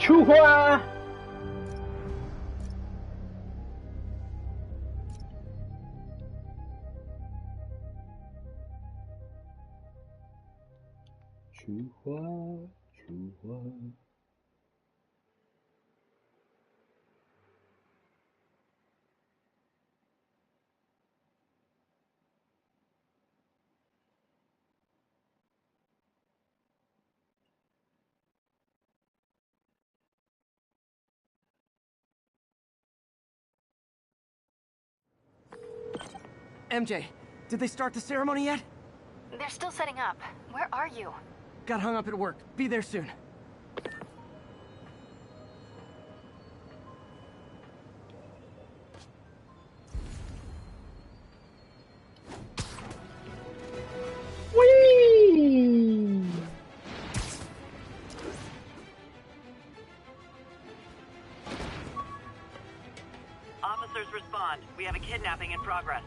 出花。出花，出花。MJ, did they start the ceremony yet? They're still setting up. Where are you? Got hung up at work. Be there soon. Whee! Officers respond. We have a kidnapping in progress.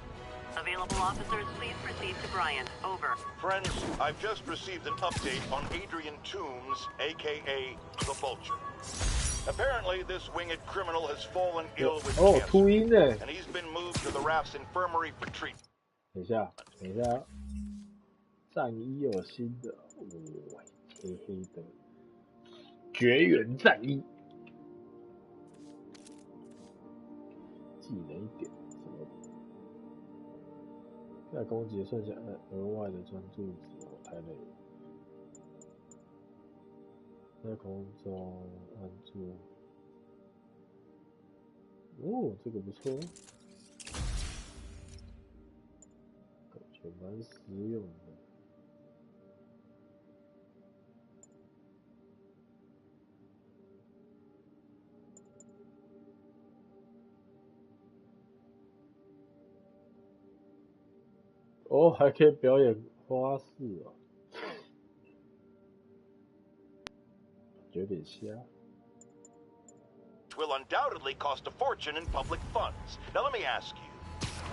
Available officers, please proceed to Bryant. Over. Friends, I've just received an update on Adrian Toombs, a.k.a. the Vulture. Apparently, this winged criminal has fallen ill with cancer, and he's been moved to the Raft's infirmary for treatment. 等一下，战衣有新的，黑黑的绝缘战衣，技能一点什么？在攻击剩下额外的专注值，我太累了。在空中按住，哦，这个不错，感觉蛮实用的。哦，还可以表演花式哦，有点瞎。Will undoubtedly cost a fortune in public funds. Now let me ask you,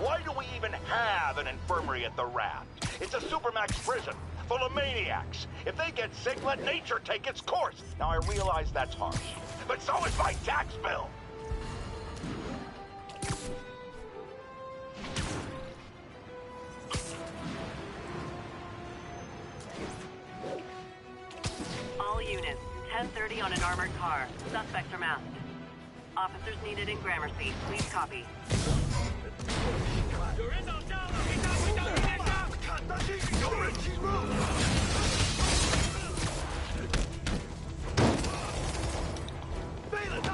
why do we even have an infirmary at the Raft? It's a supermax prison full of maniacs. If they get sick, let nature take its course. Now I realize that's harsh, but so is my tax bill. All units, 10:30 on an armored car. Suspects are masked. Officers needed in Gramercy. Please copy. 有人倒下了！回家！看那地有人进入！废了他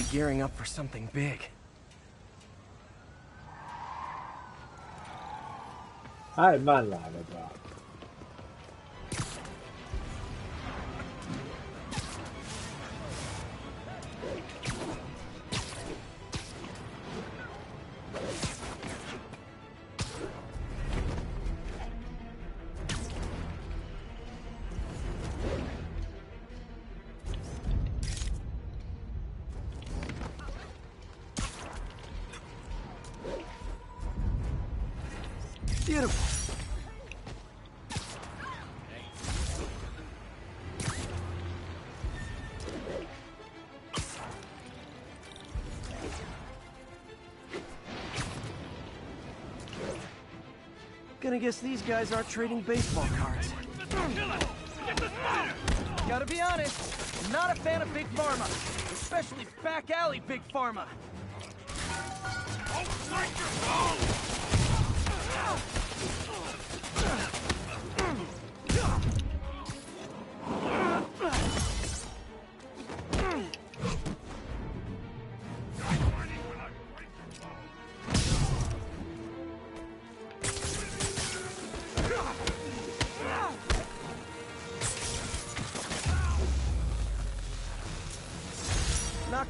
！Gearing up for something big. 太慢来了吧！Beautiful. Gonna guess these guys aren't trading baseball cards. Gotta be honest, I'm not a fan of Big Pharma, especially back alley Big Pharma. Don't like your phone!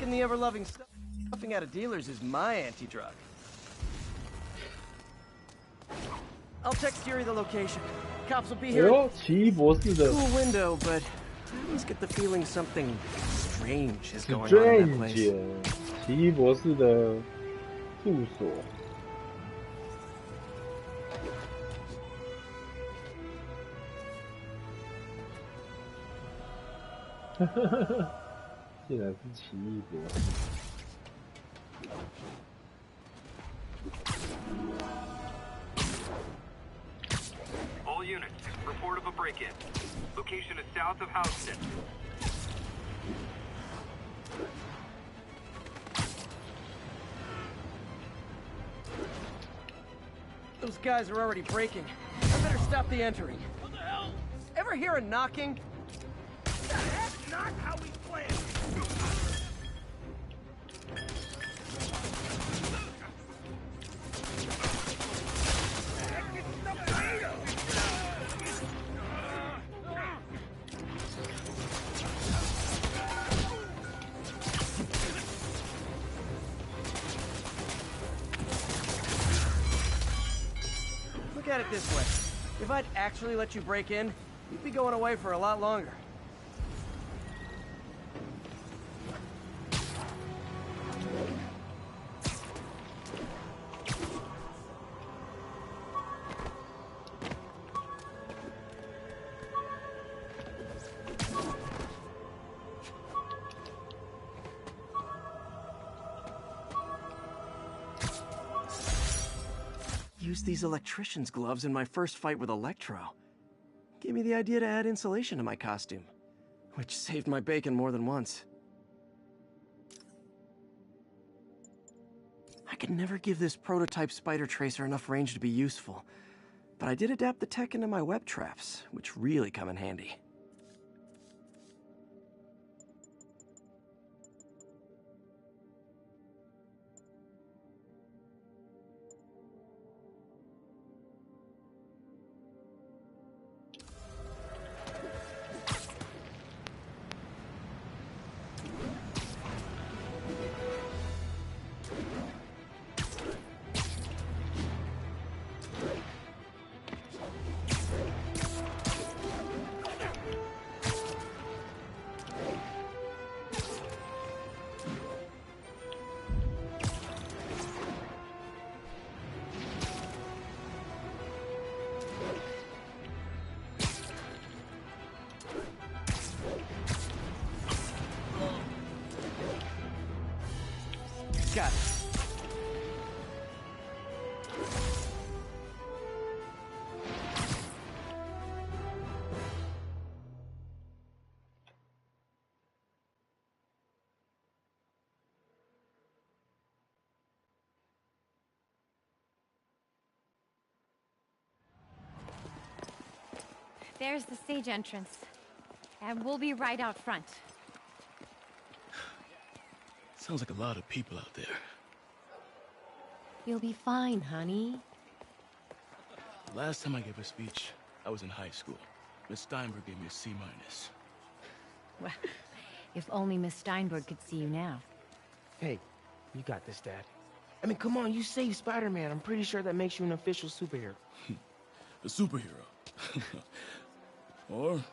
Talking the ever-loving stuffing out of dealers is my anti-drug. I'll text Yuri the location. Cops will be 哎 here. 呦，奇异博士的 Cool window, but I always get the feeling something strange is going on in that place. Strange， 奇异博士的住所。竟然是奇异博士。 All units, report of a break-in. Location is south of Houston. Those guys are already breaking. I better stop the entering. What the hell? Ever hear a knocking? That's not how we planned. Look at it this way. If I'd actually let you break in, you'd be going away for a lot longer. Used these electrician's gloves in my first fight with Electro. Gave me the idea to add insulation to my costume, which saved my bacon more than once. I could never give this prototype spider tracer enough range to be useful, but I did adapt the tech into my web traps, which really come in handy. Got it. There's the stage entrance. And we'll be right out front. Sounds like a lot of people out there. You'll be fine, honey. The last time I gave a speech, I was in high school. Miss Steinberg gave me a C-. Well, if only Miss Steinberg could see you now. Hey, you got this, Dad. I mean, come on, you saved Spider-Man. I'm pretty sure that makes you an official superhero. A superhero. Or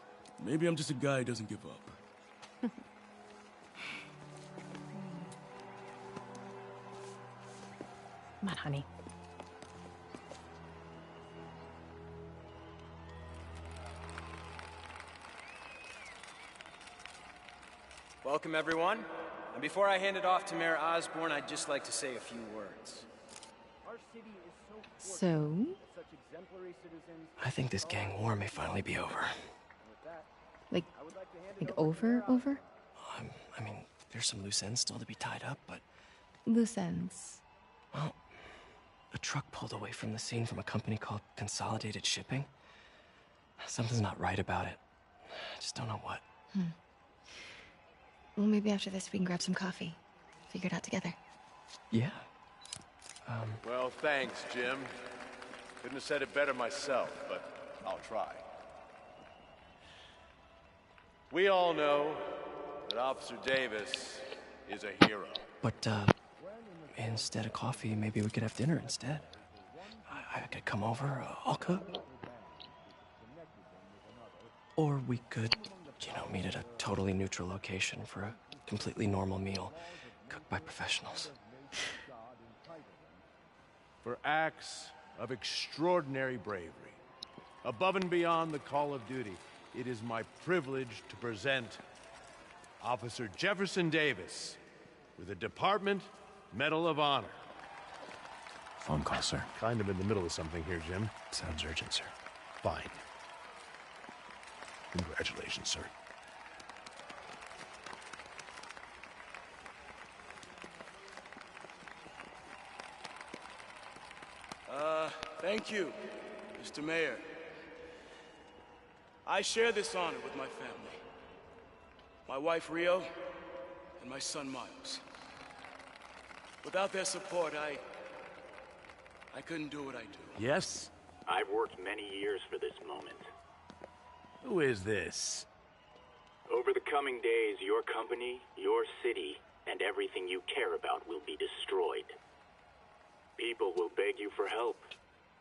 maybe I'm just a guy who doesn't give up. Come on, honey. Welcome, everyone. And before I hand it off to Mayor Osborne, I'd just like to say a few words. So? I think this gang war may finally be over. Like over? I mean, there's some loose ends still to be tied up, but... Loose ends. Well, a truck pulled away from the scene from a company called Consolidated Shipping. Something's not right about it. I just don't know what. Well, maybe after this we can grab some coffee. Figure it out together. Yeah. Well, thanks, Jim. Couldn't have said it better myself, but I'll try. We all know that Officer Davis is a hero. But, instead of coffee, maybe we could have dinner instead. I could come over, I'll cook. Or we could, meet at a totally neutral location for a completely normal meal, cooked by professionals. For acts of extraordinary bravery, above and beyond the call of duty, it is my privilege to present Officer Jefferson Davis with the Department Medal of Honor. Phone call, sir. Kind of in the middle of something here, Jim. Sounds urgent, sir. Fine. Congratulations, sir. Thank you, Mr. Mayor. I share this honor with my family. My wife, Rio, and my son, Miles. Without their support, I couldn't do what I do. Yes? I've worked many years for this moment. Who is this? Over the coming days, your company, your city, and everything you care about will be destroyed. People will beg you for help,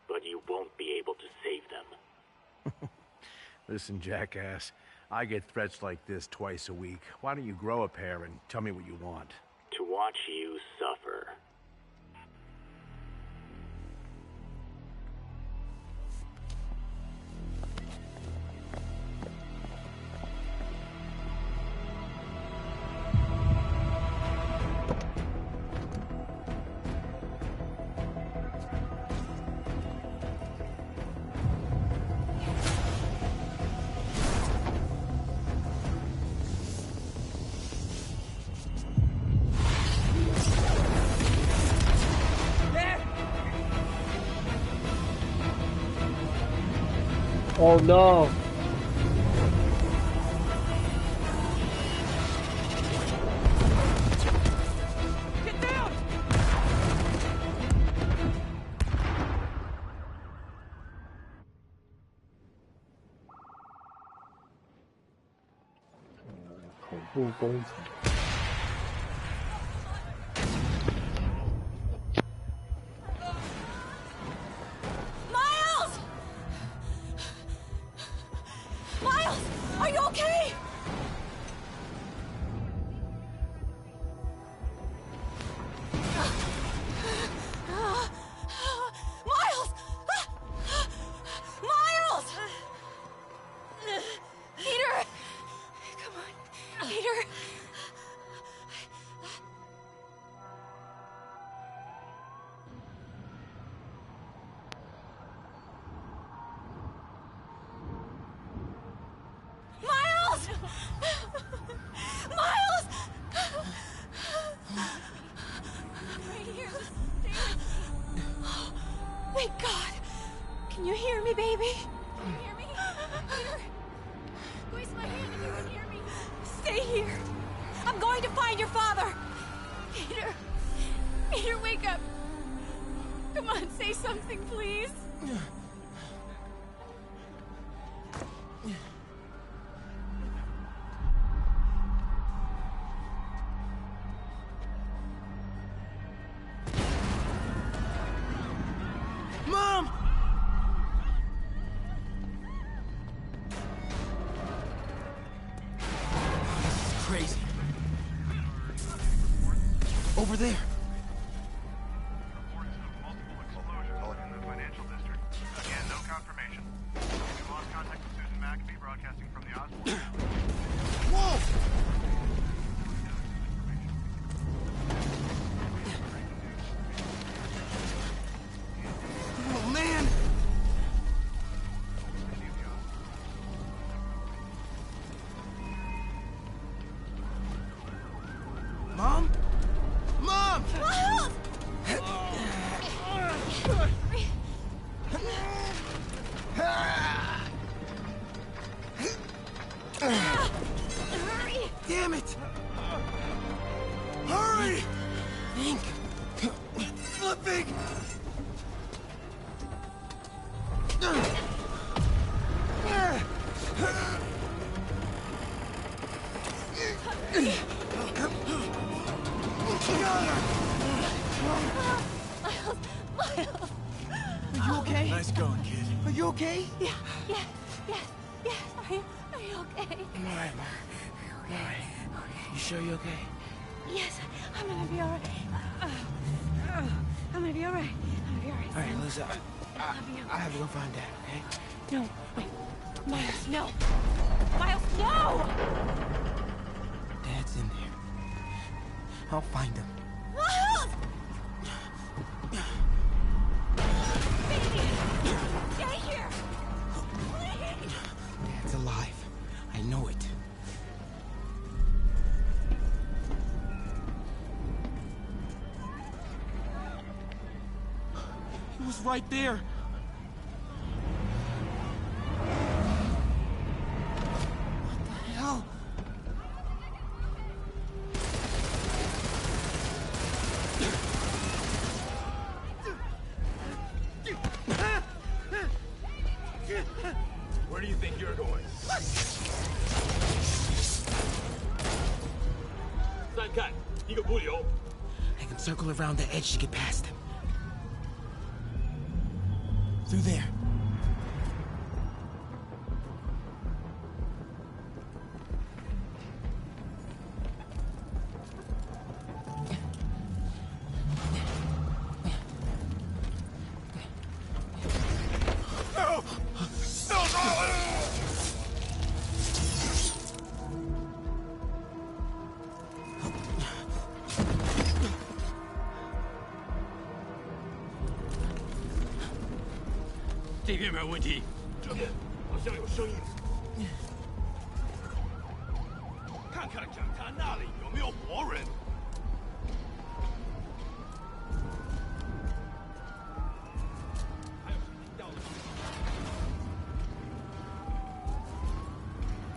but you won't be able to save them. Listen, jackass, I get threats like this twice a week. Why don't you grow a pair and tell me what you want? To watch you suffer. Oh no! Get down!恐怖工程。Are you okay? Miles! Miles! Peter! Come on, Peter. Miles! Right here. Thank God. Can you hear me, baby? Can you hear me? Peter, squeeze my hand if you can hear me. Stay here. I'm going to find your father. Peter. Peter, wake up. Come on, say something, please. Mom! Crazy. Over there. Whoa! Oh, man! Mom? Mom! Miles! Hurry! Damn it! Hurry! Ink! Flipping! okay? Yeah. Are you okay? I'm alright, Mom. I'm alright. You sure you're okay? Yes, I'm gonna be alright. I'm gonna be alright. Alright, Lisa. I have to go find Dad, okay? No, wait. Miles, no. Miles, no! Dad's in there. I'll find him. Miles! Baby! Stay here! Please! Dad's alive. I know it. He was right there. What the hell? Where do you think you're going? 再看，一个不留。 I can circle around the edge to get past him. Through there. No! 这边没有问题，这边好像有声音。看看讲台那里有没有活人。还有谁听到了？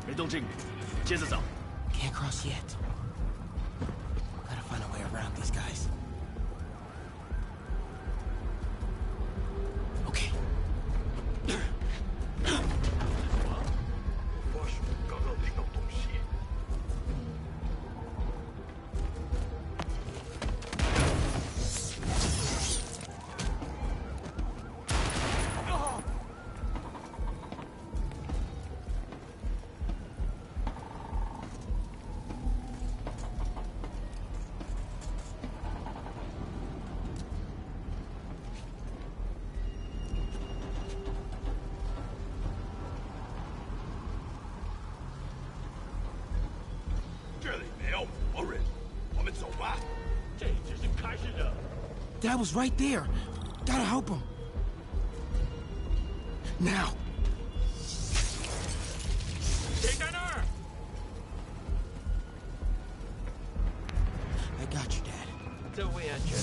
没动静，接着找。Can't cross yet. Gotta find a way around these guys. Okay. 我发现刚刚听到东西。这里没有活人，我们走吧。这只是开始的。 Dad was right there. Gotta help him. Now. 谁在那儿？ I got you, Dad. 这位安全。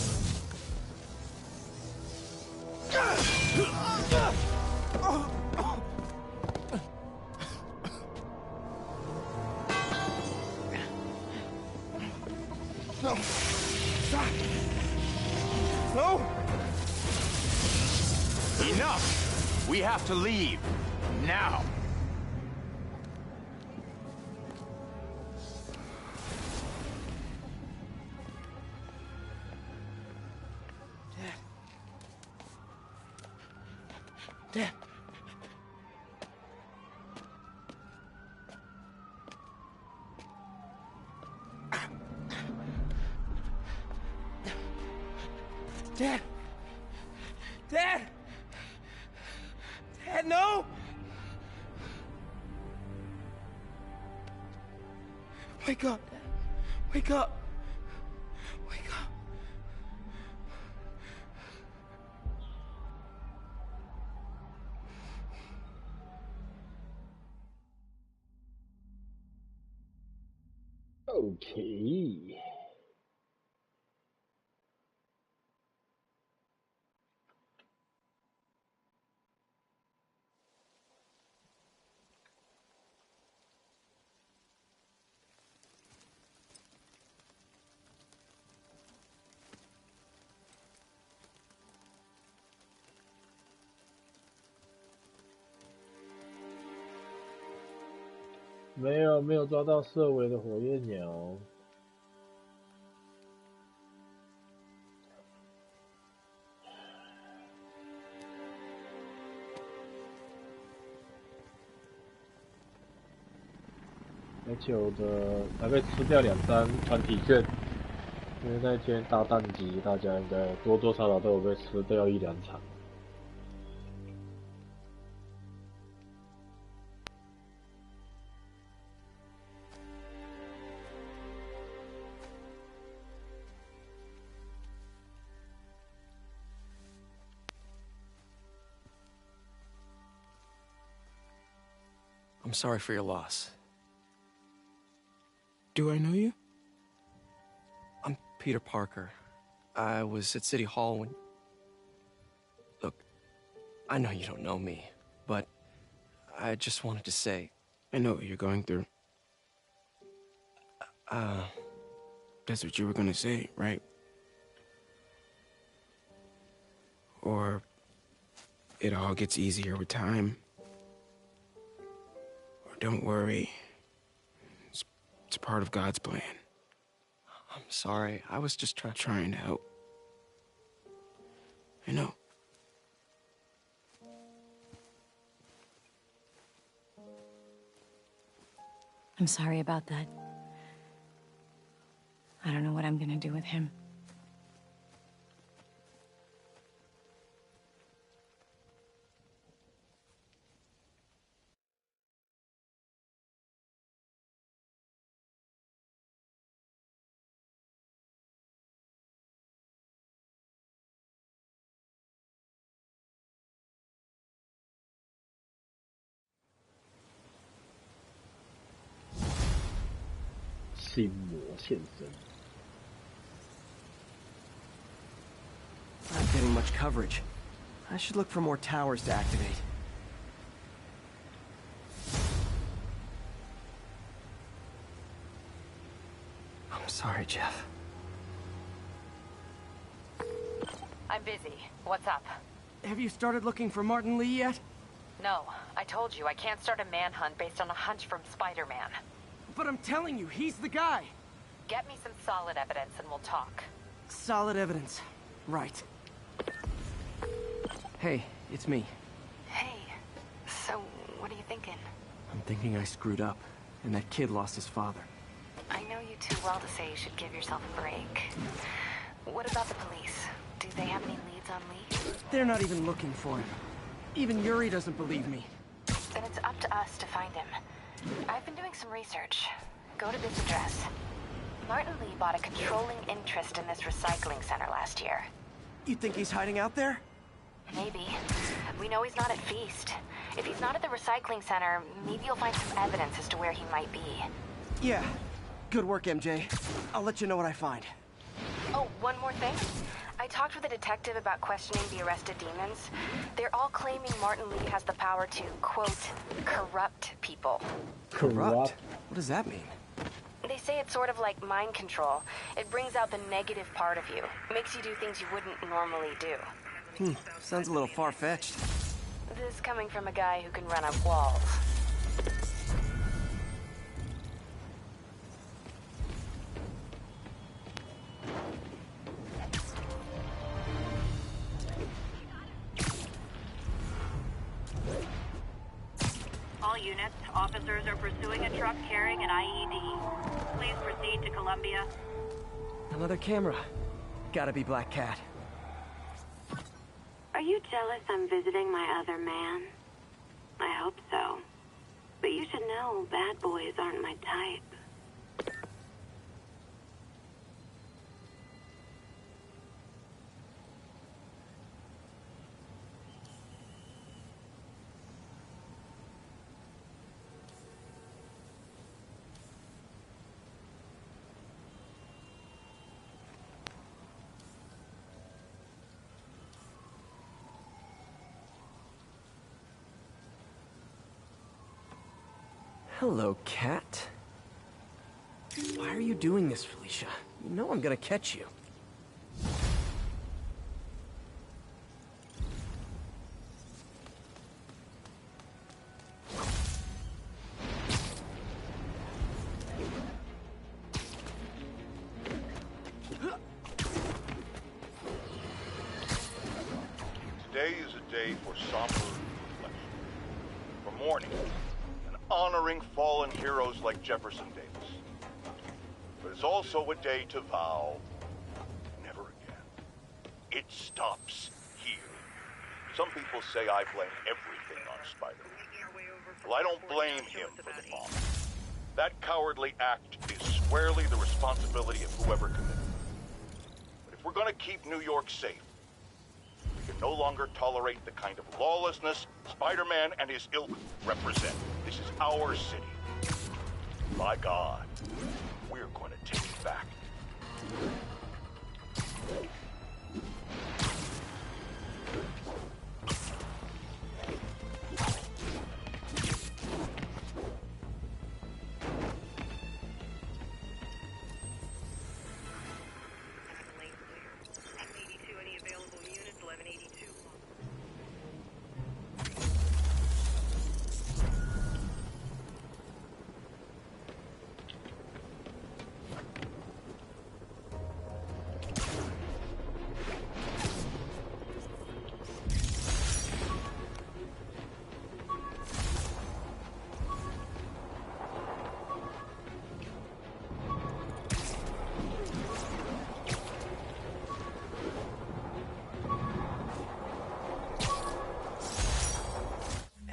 No. Stop. No. Enough! We have to leave. Now! Dad. Dad! Dad! Dad, no! Wake up, Dad. Wake up. Wake up. Okay. 没有抓到色尾的火焰鸟。而且我的还被吃掉2张团体券，因为那天大淡季，大家应该多多少少都有被吃掉1-2场。I'm sorry for your loss. Do I know you? I'm Peter Parker. I was at City Hall when... Look, I know you don't know me, but I just wanted to say... I know what you're going through. That's what you were gonna say, right? Or it all gets easier with time. Or don't worry. It's part of God's plan. I'm sorry. I was just trying to help. I know. I'm sorry about that. I don't know what I'm gonna do with him.心魔现身。 Not getting much coverage. I should look for more towers to activate. I'm sorry, Jeff. I'm busy. What's up? Have you started looking for Martin Lee yet? No. I told you, I can't start a manhunt based on a hunch from Spider-Man. But I'm telling you, he's the guy! Get me some solid evidence and we'll talk. Solid evidence. Right. Hey, it's me. Hey. So, what are you thinking? I'm thinking I screwed up, and that kid lost his father. I know you too well to say you should give yourself a break. What about the police? Do they have any leads on Lee? They're not even looking for him. Even Yuri doesn't believe me. Then it's up to us to find him. I've been doing some research. Go to this address. Martin Lee bought a controlling interest in this recycling center last year. You think he's hiding out there? Maybe. We know he's not at Feast. If he's not at the recycling center, maybe you'll find some evidence as to where he might be. Yeah. Good work, MJ. I'll let you know what I find. Oh, one more thing. I talked with a detective about questioning the arrested demons. They're all claiming Martin Lee has the power to, quote, corrupt people. Corrupt? What does that mean? They say it's sort of like mind control. It brings out the negative part of you. Makes you do things you wouldn't normally do. Sounds a little far-fetched. This coming from a guy who can run up walls. All units, officers are pursuing a truck carrying an IED. Please proceed to Columbia. Another camera. Gotta be Black Cat. Are you jealous I'm visiting my other man? I hope so. But you should know bad boys aren't my type. Hello, Cat. Why are you doing this, Felicia? You know I'm gonna catch you. Today is a day for somber reflection, for mourning, and honoring fallen heroes like Jefferson Davis. But it's also a day to vow never again. It stops here. Some people say I blame everything on Spider-Man. Well, I don't blame him for the bomb. That cowardly act is squarely the responsibility of whoever committed it. But if we're gonna keep New York safe, we can no longer tolerate the kind of lawlessness Spider-Man and his ilk represent. This is our city. By God, we're going to take it back.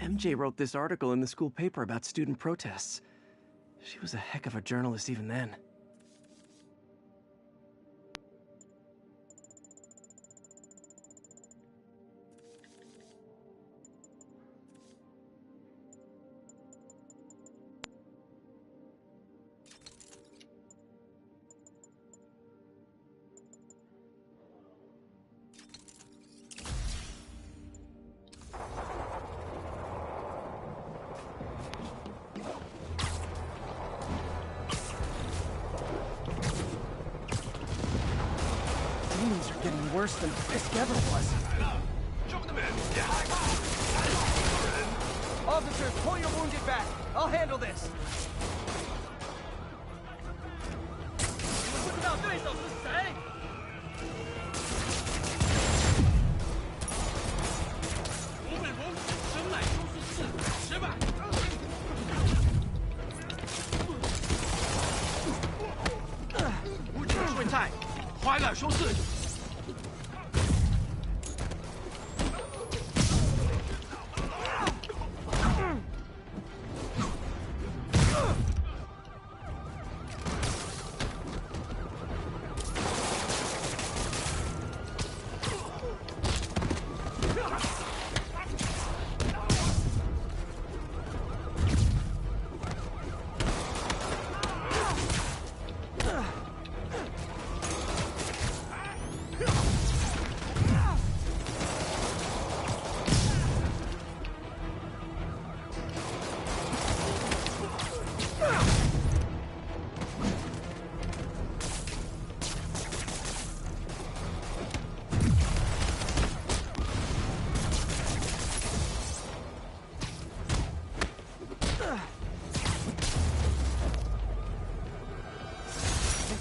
MJ wrote this article in the school paper about student protests. She was a heck of a journalist even then. Getting worse than Fisk ever was. Jump them in! Officers, pull your wounded back. I'll handle this. 你们不知道对手是谁？我美红，神乃修士士，10百。武器顺菜，怀了修士。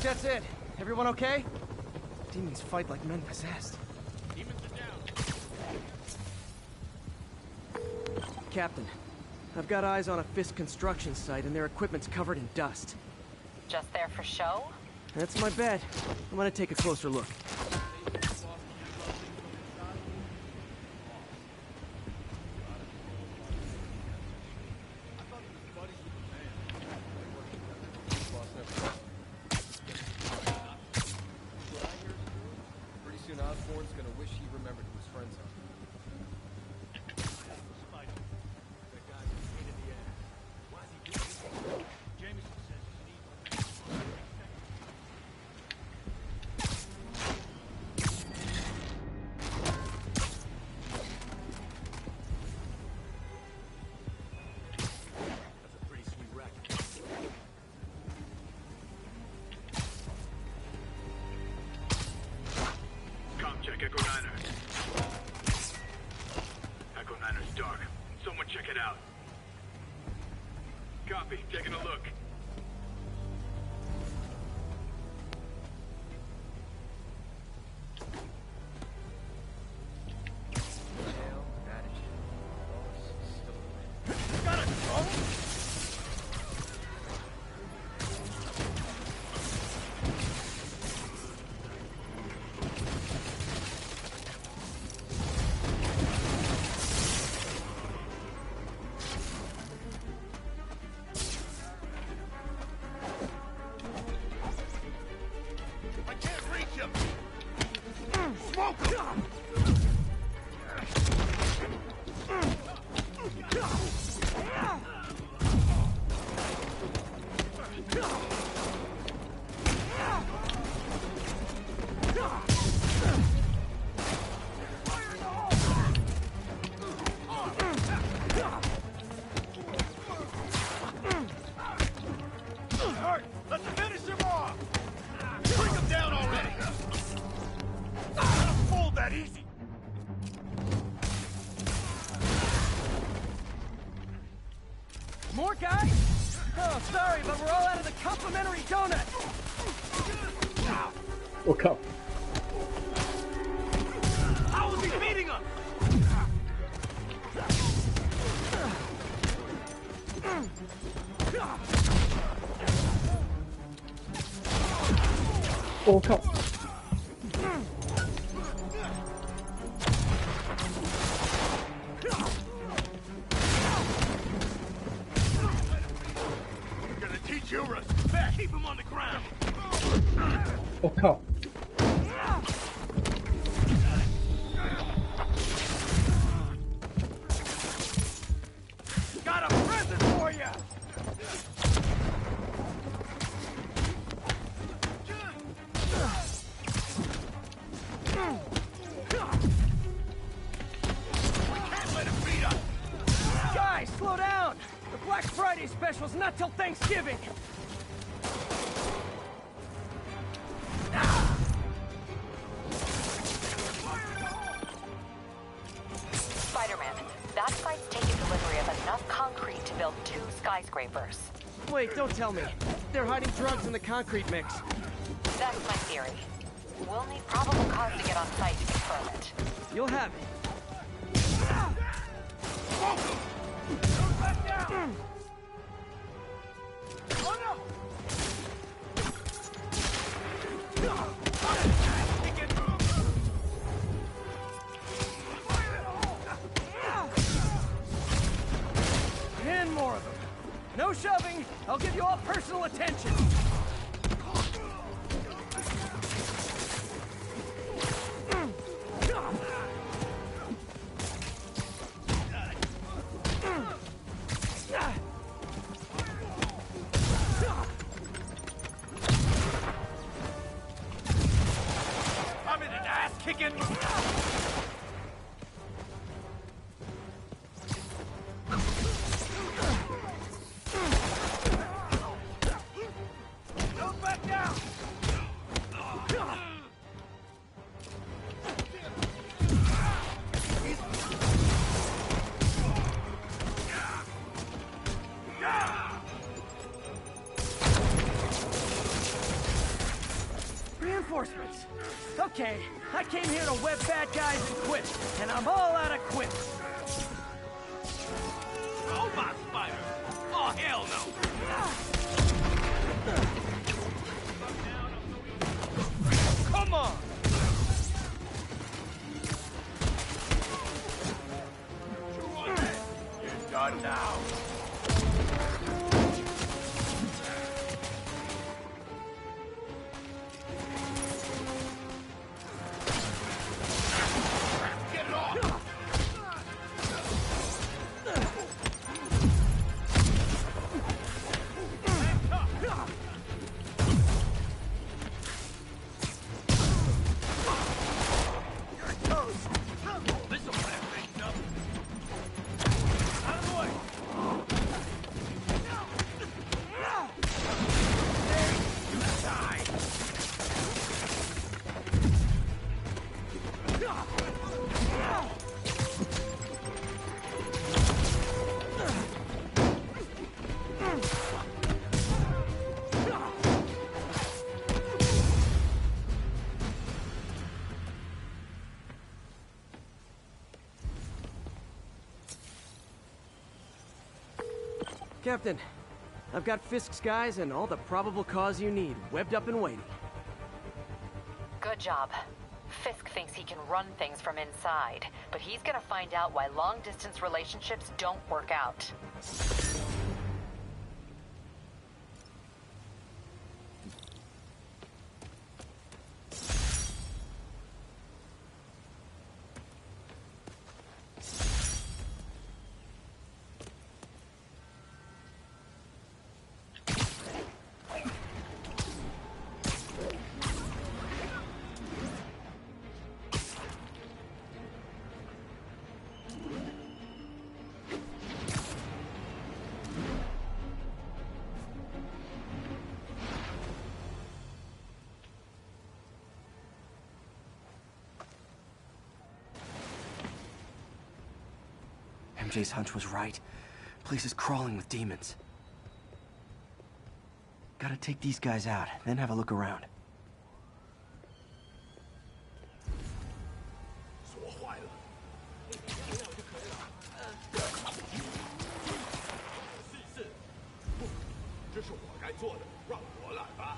That's it. Everyone okay? Demons fight like men possessed. Demons are down. Captain, I've got eyes on a Fisk construction site and their equipment's covered in dust. Just there for show? That's my bet. I'm gonna take a closer look. Osborn's gonna wish he remembered who his friends are. That guy's a pain in the ass. Why is he doing this? Jameson says That's a pretty sweet racket. Check Echo 9er. Echo 9er's dark. Someone check it out. Copy. Taking a look. Got a drone? guys? Oh, sorry, but we're all out of the complimentary donut. 我靠！ How was he beating him? 我靠！ Teach you respect. Keep him on the ground. 我靠！ Got a present for you. We can't let him beat us. Guys, slow down! The Black Friday special's not till Thanksgiving! Spider-Man, that site's taken delivery of enough concrete to build 2 skyscrapers. Wait, don't tell me. They're hiding drugs in the concrete mix. That's my theory. We'll need probable cause to get on site to confirm it. You'll have it. And more of them. No shoving. I'll give you all personal attention. I'm in an ass kicking. Don't back down. Reinforcements. Okay, I came here to web bad guys and quit, and I'm all out of quits. Oh, my spider. Oh, hell no. Come on. You're done now. Get it off. This'll wrap things up. Out of the way. You die. Captain, I've got Fisk's guys and all the probable cause you need, webbed up and waiting. Good job. Fisk thinks he can run things from inside, but he's gonna find out why long-distance relationships don't work out. MJ's hunch was right. Place is crawling with demons. Gotta take these guys out, then have a look around. 锁坏了，就可以了。试试，不，这是我该做的，让我来吧。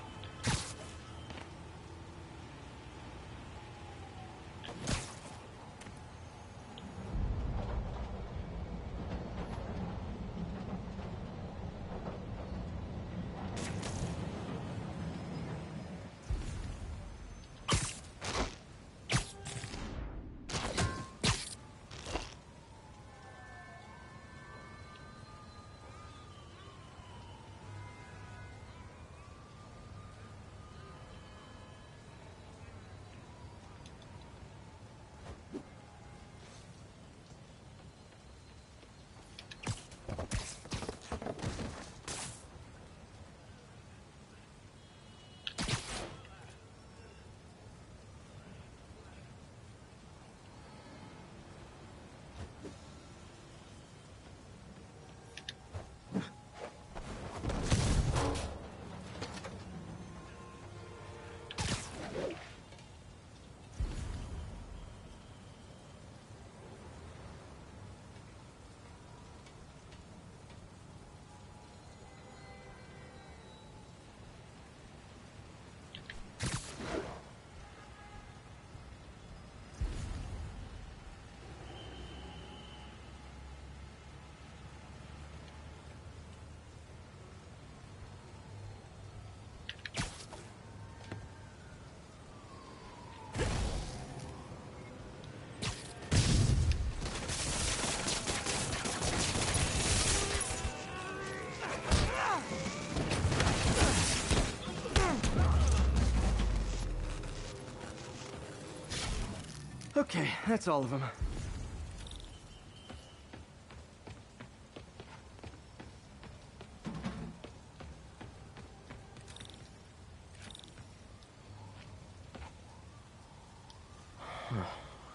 Okay, that's all of them.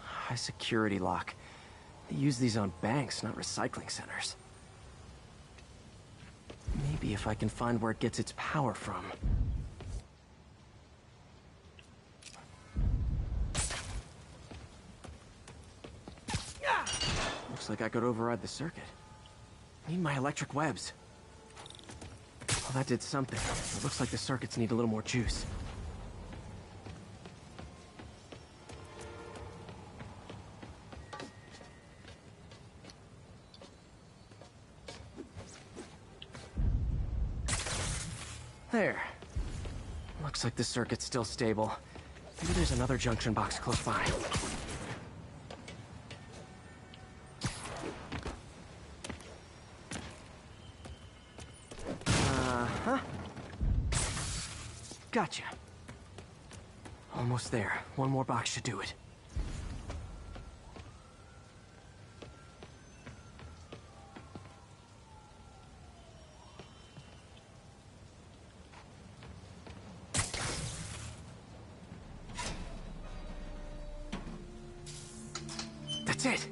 High security lock. They use these on banks, not recycling centers. Maybe if I can find where it gets its power from. Looks like I could override the circuit. Need my electric webs. Well, that did something. It looks like the circuits need a little more juice. There. Looks like the circuit's still stable. Maybe there's another junction box close by. Gotcha. Almost there. One more box should do it. That's it.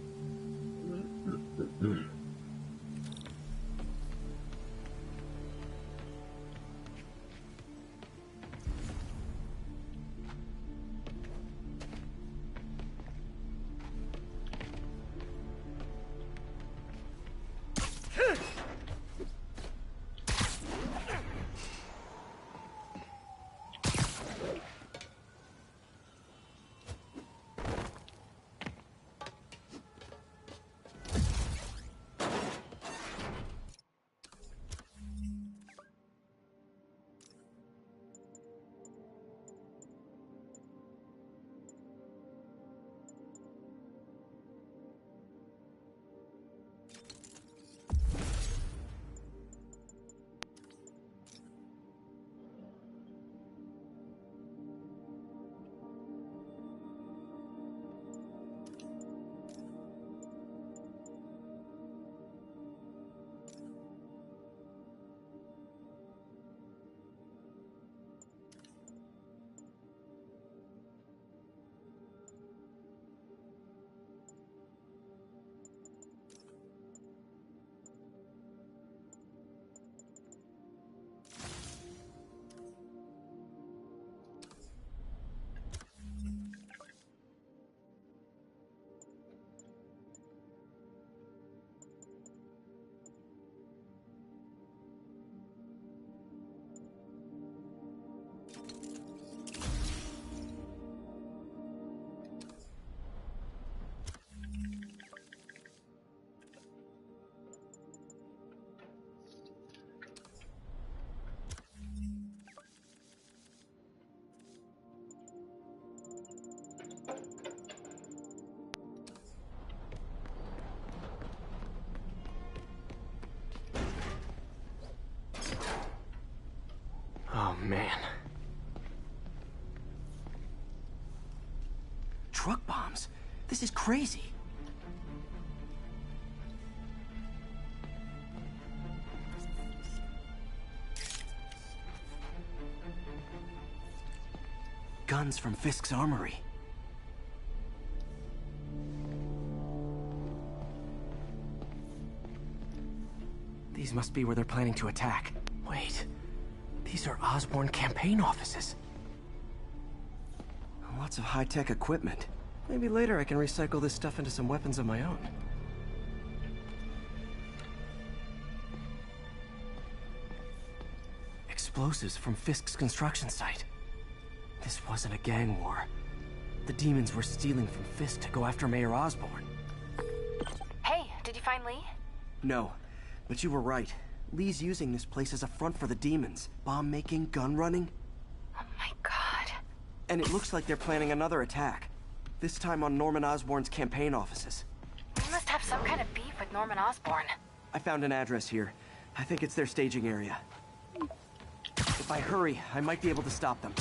man. Truck bombs? This is crazy. Guns from Fisk's armory. These must be where they're planning to attack. Wait, these are Osborn campaign offices. Lots of high-tech equipment. Maybe later I can recycle this stuff into some weapons of my own. Explosives from Fisk's construction site. This wasn't a gang war. The demons were stealing from Fisk to go after Mayor Osborn. Hey, did you find Lee? No, but you were right. Lee's using this place as a front for the demons. Bomb-making, gun-running. Oh my god. And it looks like they're planning another attack. This time on Norman Osborn's campaign offices. We must have some kind of beef with Norman Osborn. I found an address here. I think it's their staging area. If I hurry, I might be able to stop them.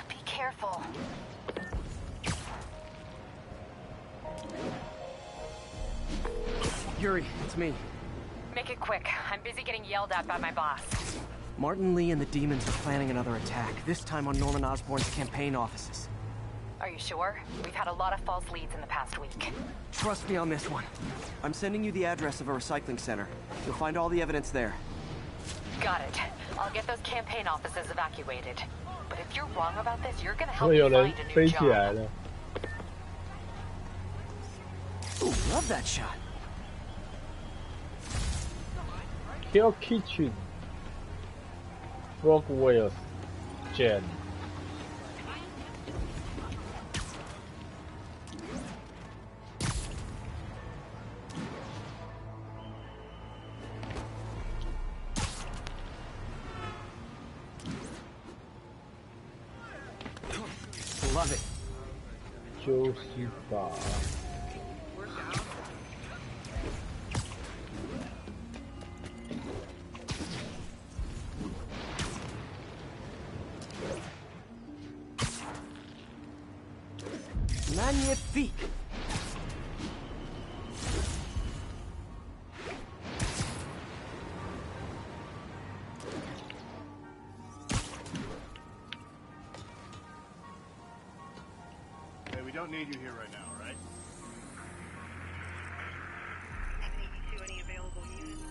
Be careful. Yuri, it's me. Make it quick. I'm busy getting yelled at by my boss. Martin Lee and the demons are planning another attack, this time on Norman Osborn's campaign offices. Are you sure? We've had a lot of false leads in the past week. Trust me on this one. I'm sending you the address of a recycling center. You'll find all the evidence there. Got it. I'll get those campaign offices evacuated. But if you're wrong about this, you're gonna help me find a new job. Ooh, love that shot. Kill Kitchen. Frog Whales. Jen. Love it. 就是吧。Magnifique. Hey, we don't need you here right now, right? Any available units?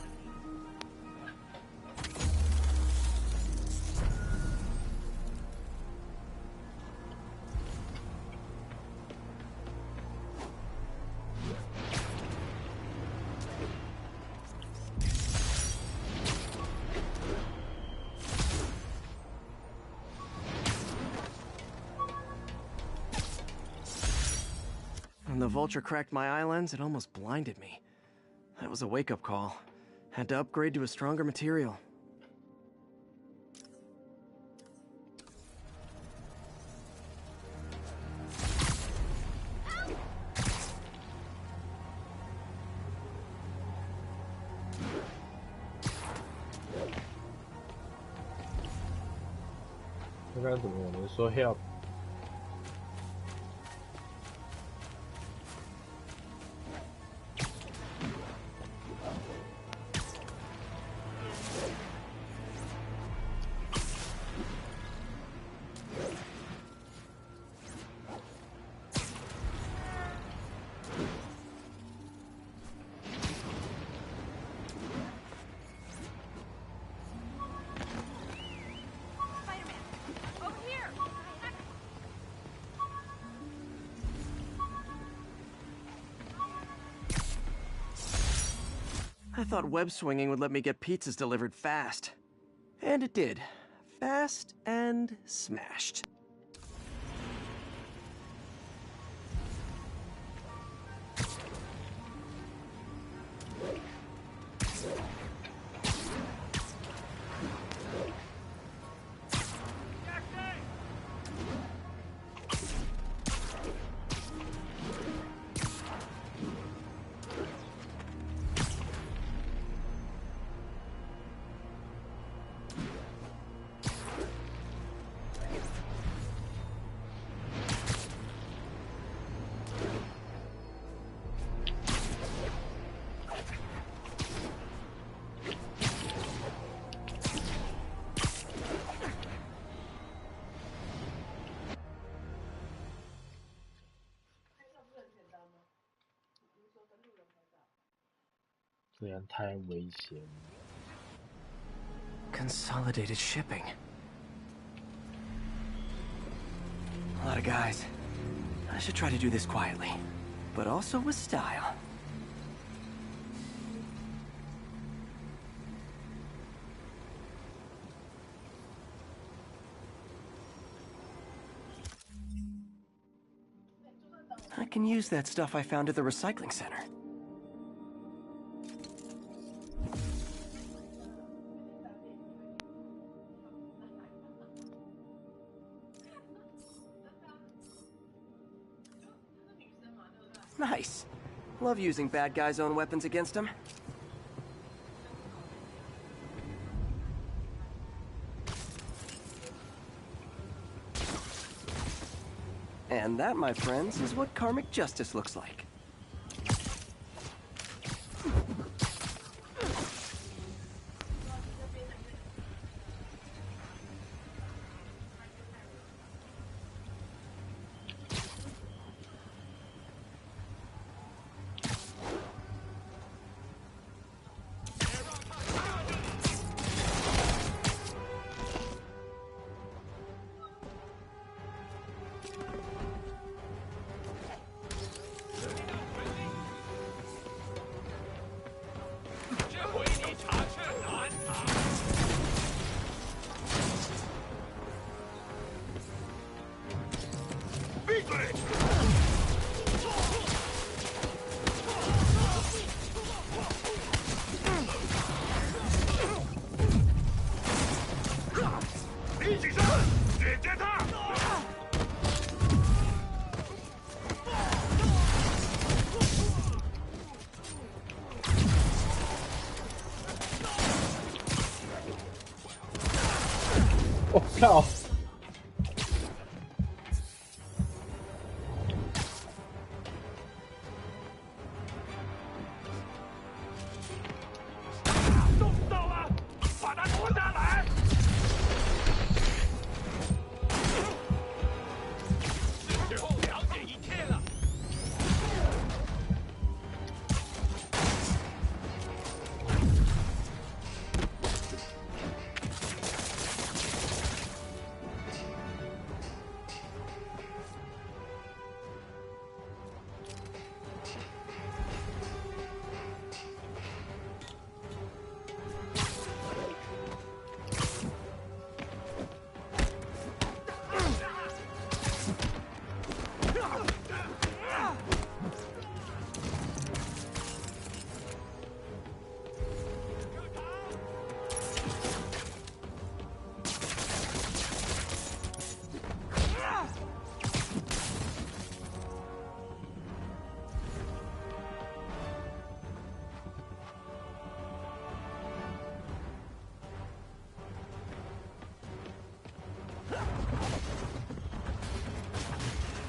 When the vulture cracked my eye lens, it almost blinded me. That was a wake-up call. Had to upgrade to a stronger material.刚刚怎么有人说 help？ I thought web swinging would let me get pizzas delivered fast. And it did. Fast and smashed. 这样太危险。Consolidated shipping. A lot of guys. I should try to do this quietly, but also with style. I can use that stuff I found at the recycling center. Nice. Love using bad guys' own weapons against them. And that, my friends, is what karmic justice looks like.我靠！动到了，把他拖下来！是时候了解一切了。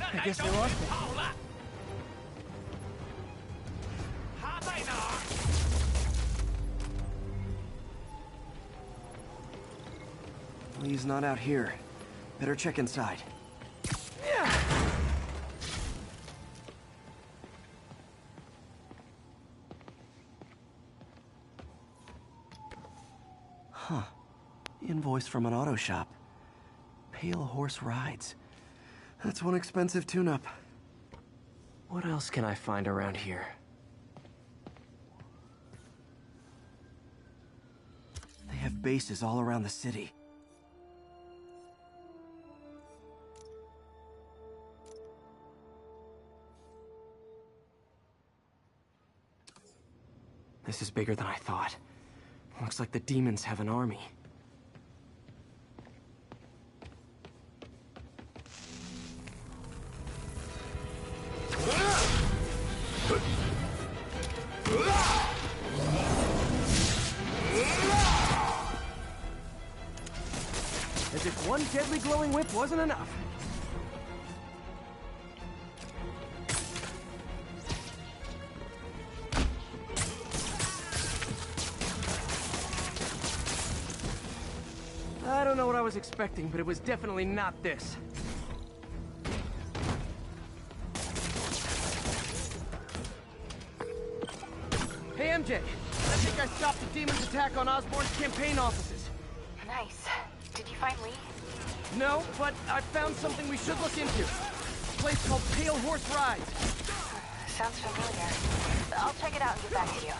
I guess they lost it. 好了，他在哪儿？ He's not out here. Better check inside. Huh. Invoice from an auto shop. Pale Horse Rides. That's one expensive tune-up. What else can I find around here? They have bases all around the city. This is bigger than I thought. Looks like the demons have an army. As if one deadly glowing whip wasn't enough. I don't know what I was expecting, but it was definitely not this. Hey, MJ. think I stopped the demon's attack on Osborn's campaign offices. Nice. Did you find Lee? No, but I found something we should look into. A place called Pale Horse Rides. Sounds familiar. I'll check it out and get back to you.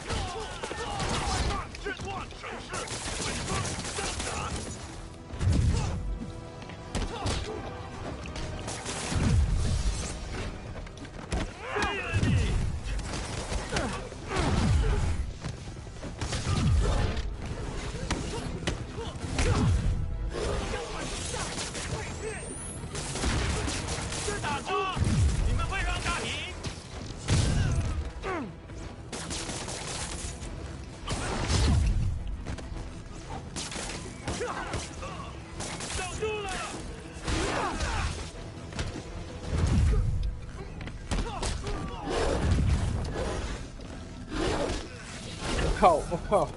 靠！我靠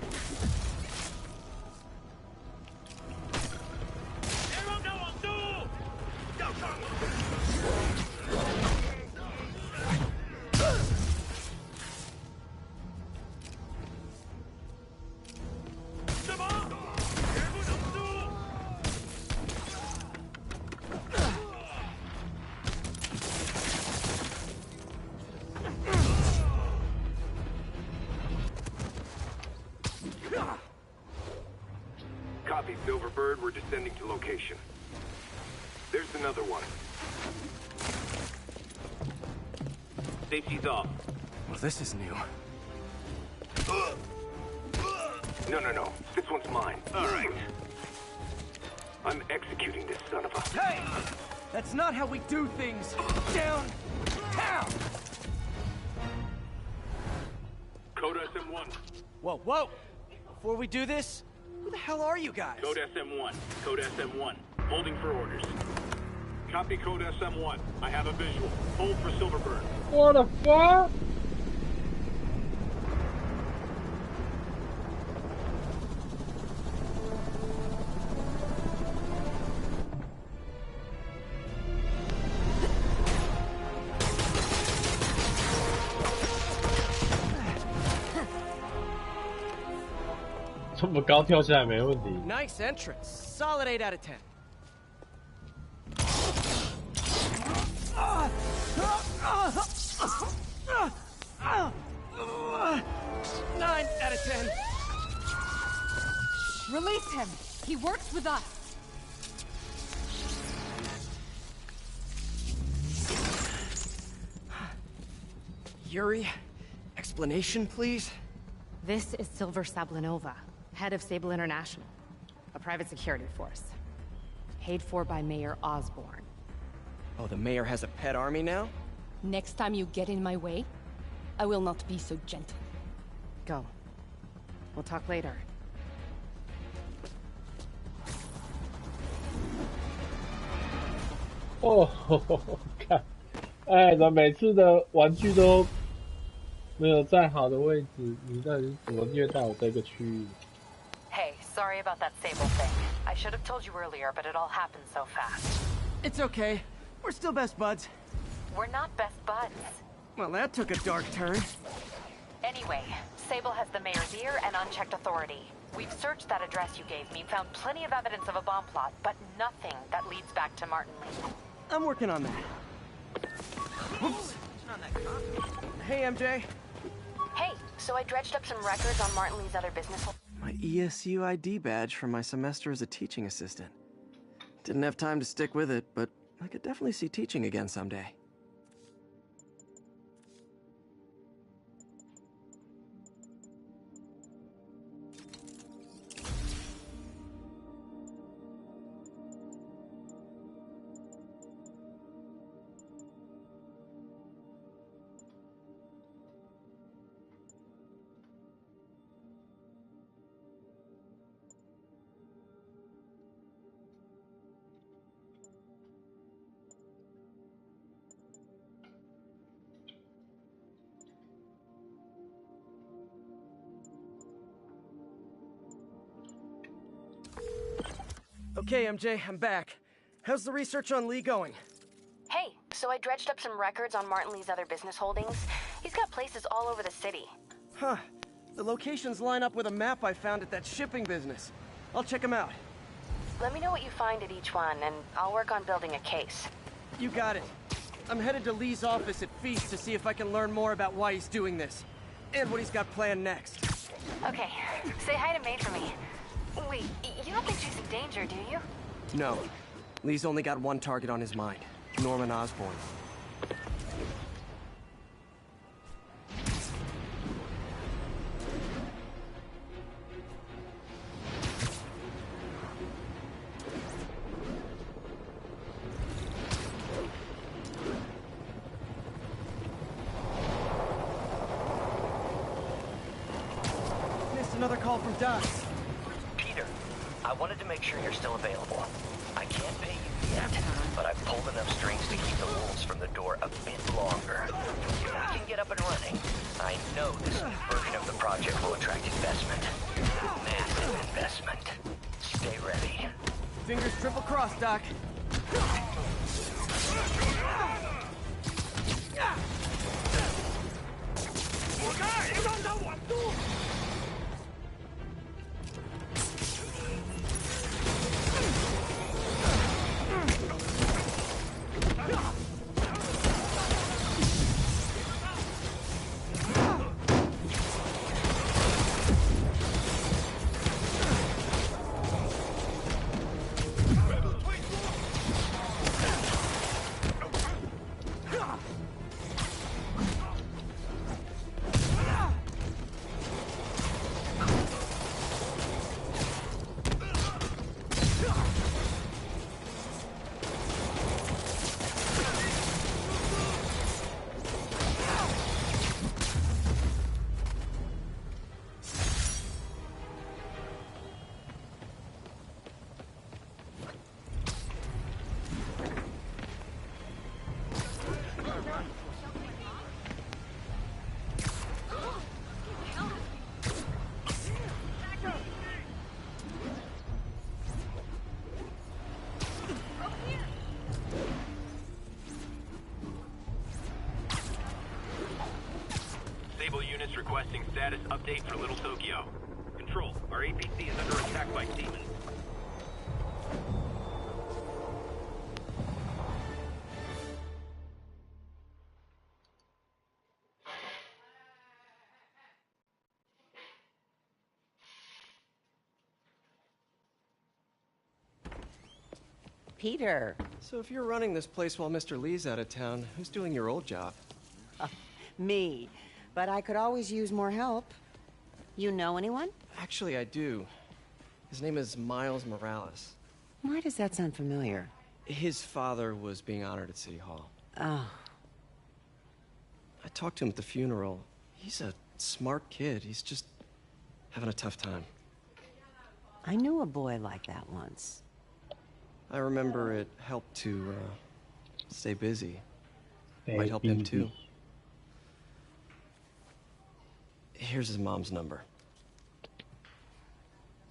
！Copy, Silverbird. We're descending to location. There's another one. Safety's off. Well, this is new. No. This one's mine. All right. I'm executing this son of a... Hey! That's not how we do things. Downtown! Code SM1. Whoa. Before we do this, who the hell are you guys? Code SM1. Code SM1. Holding for orders. Copy Code SM1. I have a visual. Hold for Silverbird. What the fuck?这么高跳下来没问题。 Nice entrance. Solid 8 out of 10. Nine out of 10. Release him. He works with us. Yuri, explanation, please? This is Silver Sablinova, head of Sable International, a private security force. Paid for by Mayor Osborn. Oh, the mayor has a pet army now? Next time you get in my way, I will not be so gentle. Go. We'll talk later. 哦，看，哎，怎么每次的玩具都没有站好的位置？你到底是怎么虐待我这个区域？ Hey, sorry about that Sable thing. I should have told you earlier, but it all happened so fast. It's okay. We're still best buds. We're not best buds. Well, that took a dark turn. Anyway, Sable has the mayor's ear and unchecked authority. We've searched that address you gave me, found plenty of evidence of a bomb plot, but nothing that leads back to Martin Lee. I'm working on that. Oops. Hey, MJ. Hey, so I dredged up some records on Martin Lee's other business. My ESU ID badge from my semester as a teaching assistant. Didn't have time to stick with it, but I could definitely see teaching again someday. Okay, MJ, I'm back. How's the research on Lee going? Hey, so I dredged up some records on Martin Lee's other business holdings. He's got places all over the city. Huh. The locations line up with a map I found at that shipping business. I'll check them out. Let me know what you find at each one, and I'll work on building a case. You got it. I'm headed to Lee's office at Feast to see if I can learn more about why he's doing this. And what he's got planned next. Okay, say hi to May for me. Wait, you don't think she's in danger, do you? No. Lee's only got one target on his mind. Norman Osborn. Another call from Doc. Peter, I wanted to make sure you're still available. I can't pay you yet, but I've pulled enough strings to keep the wolves from the door a bit longer. If we can get up and running, I know this new version of the project will attract investment. Massive investment. Stay ready. Fingers triple crossed, Doc. Units requesting status update for Little Tokyo. Control, our APC is under attack by demons. Peter. So if you're running this place while Mr. Lee's out of town, who's doing your old job? Me. But I could always use more help. You know anyone? Actually, I do. His name is Miles Morales. Why does that sound familiar? His father was being honored at City Hall. Oh. I talked to him at the funeral. He's a smart kid. He's just having a tough time. I knew a boy like that once. I remember it helped to stay busy. Might help him too. Here's his mom's number.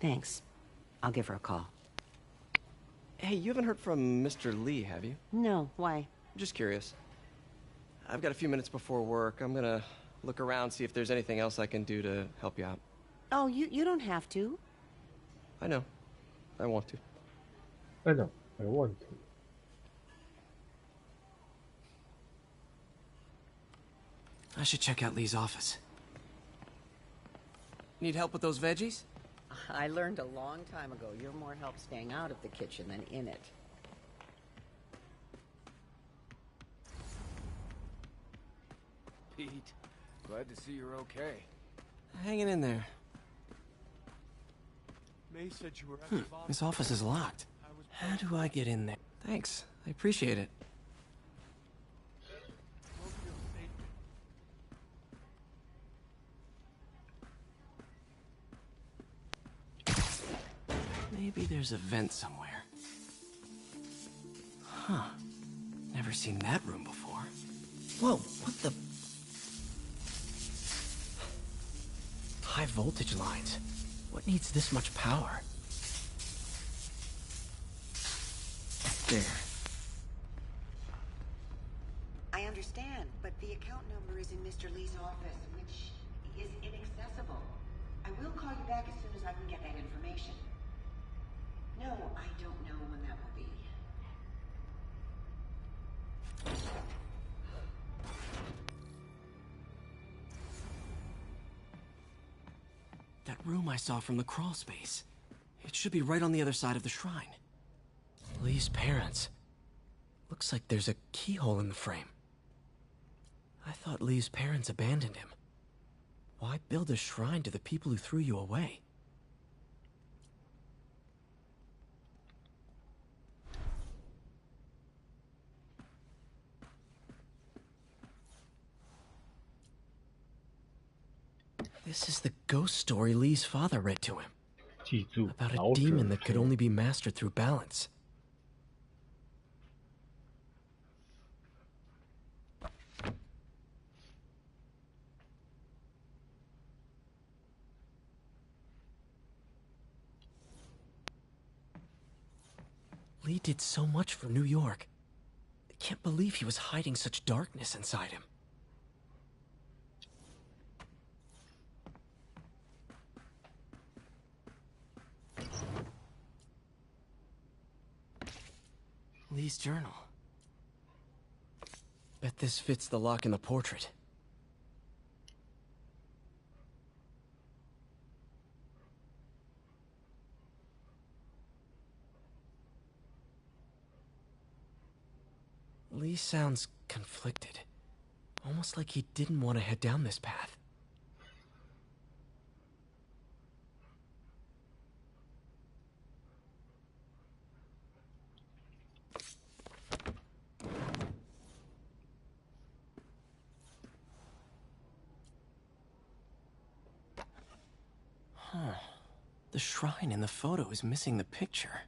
Thanks. I'll give her a call. Hey, you haven't heard from Mr. Lee, have you? No, why? Just curious. I've got a few minutes before work. I'm gonna look around, see if there's anything else I can do to help you out. Oh, you don't have to. I know. I want to. I know. I want to. I should check out Lee's office. Need help with those veggies? I learned a long time ago you're more help staying out of the kitchen than in it. Pete, glad to see you're okay. Hanging in there. May said you were at This office is locked. How do I get in there? Thanks. I appreciate it. Maybe there's a vent somewhere. Huh. Never seen that room before. Whoa, what the... High voltage lines. What needs this much power? There. I understand, but the account number is in Mr. Lee's office, which is inaccessible. That room I saw from the crawl space. It should be right on the other side of the shrine. Lee's parents. Looks like there's a keyhole in the frame. I thought Lee's parents abandoned him. Why build a shrine to the people who threw you away? This is the ghost story Lee's father read to him. About a demon that could only be mastered through balance. Lee did so much for New York. I can't believe he was hiding such darkness inside him. Lee's journal. Bet this fits the lock in the portrait. Lee sounds conflicted. Almost like he didn't want to head down this path. Huh. The shrine in the photo is missing the picture.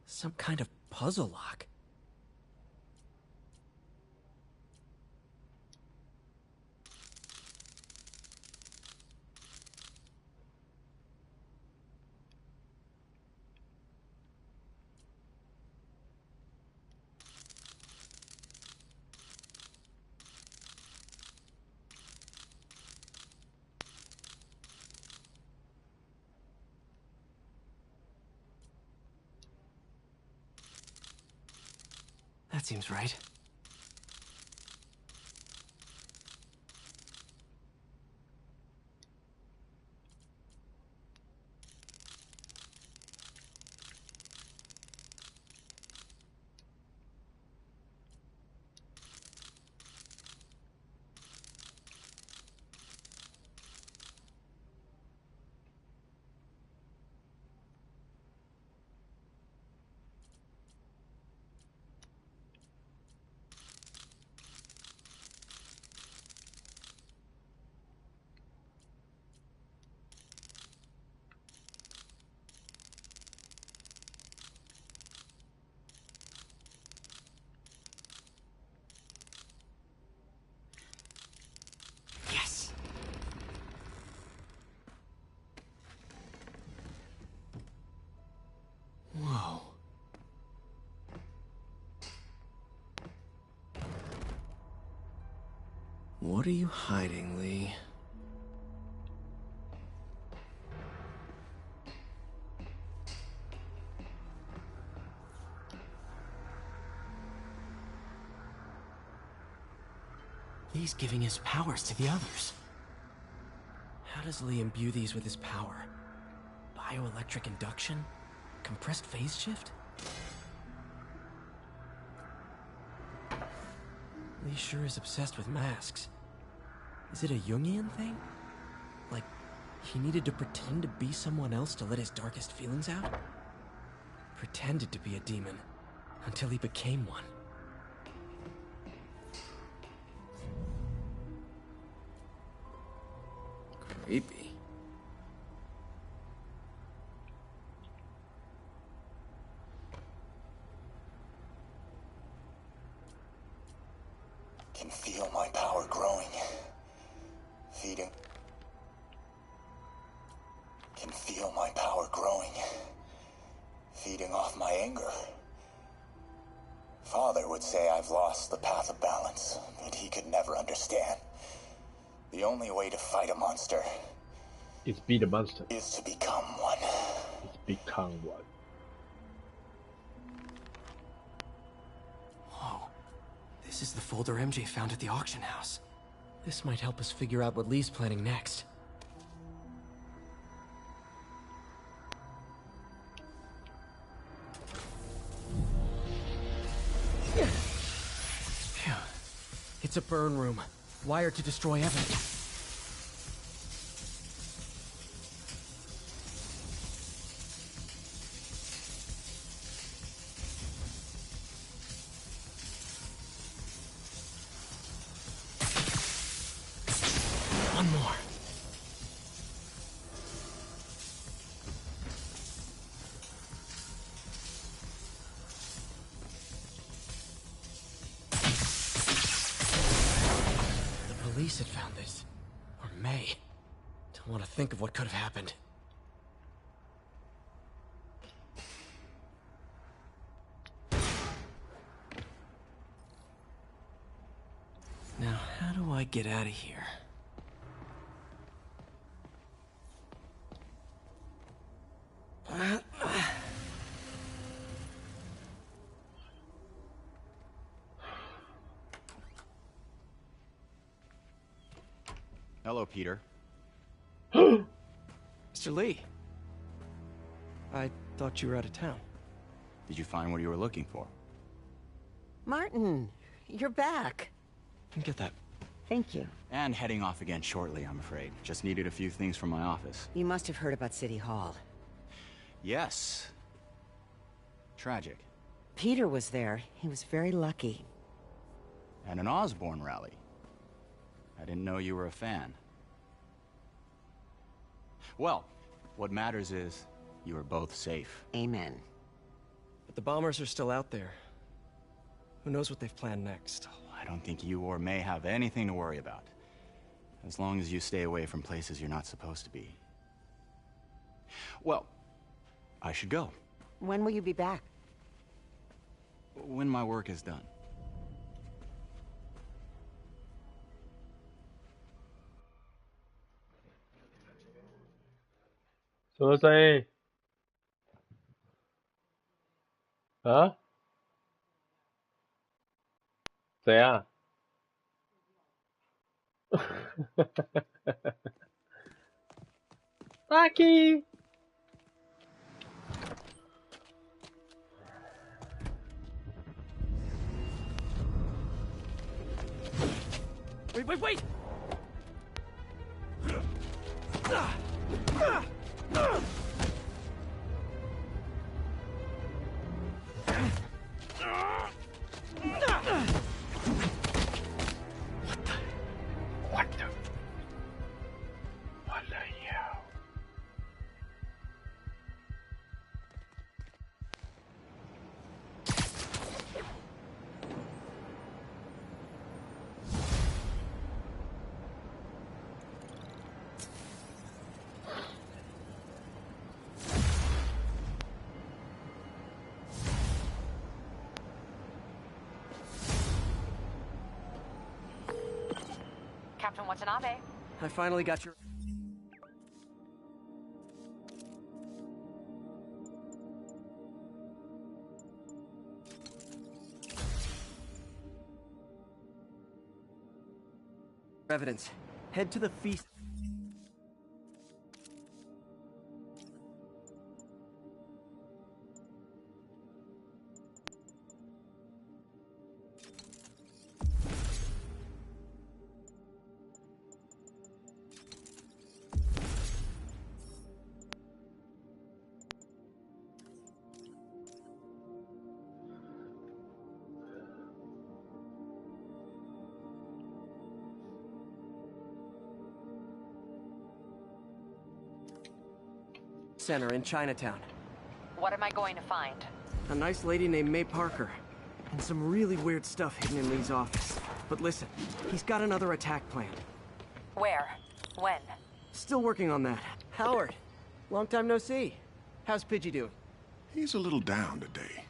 Some kind of puzzle lock. That seems right. Whoa. What are you hiding, Lee? Lee's giving his powers to the others. How does Lee imbue these with his power? Bioelectric induction? Compressed phase shift? Lee sure is obsessed with masks. Is it a Jungian thing? Like, he needed to pretend to be someone else to let his darkest feelings out? Pretended to be a demon, until he became one. Creepy. Can feel my power growing. Feeding. Can feel my power growing. Feeding off my anger. Father would say I've lost the path of balance, but he could never understand. The only way to fight a monster is be the monster. Is to become one. Is become one. Whoa. This is the folder MJ found at the auction house. This might help us figure out what Lee's planning next. Phew. It's a burn room, wired to destroy evidence. One more. The police had found this. Or may. Don't want to think of what could have happened. Now, how do I get out of here? Hello, Peter. Mr. Lee. I thought you were out of town. Did you find what you were looking for? Martin, you're back. Get that. Thank you. And heading off again shortly, I'm afraid. Just needed a few things from my office. You must have heard about City Hall. Yes. Tragic. Peter was there. He was very lucky. And an Osborn rally. I didn't know you were a fan. Well, what matters is you are both safe. Amen. But the bombers are still out there. Who knows what they've planned next? I don't think you or May have anything to worry about. As long as you stay away from places you're not supposed to be. Well, I should go. When will you be back? When my work is done.什么声音？啊？怎样？Lucky。Wait! Captain Watanabe. I finally got your... evidence. Head to the feast. Center in Chinatown. What am I going to find? A nice lady named May Parker. And some really weird stuff hidden in Lee's office. But listen, he's got another attack plan. Where? When? Still working on that. Howard, long time no see. How's Pidgey doing? He's a little down today.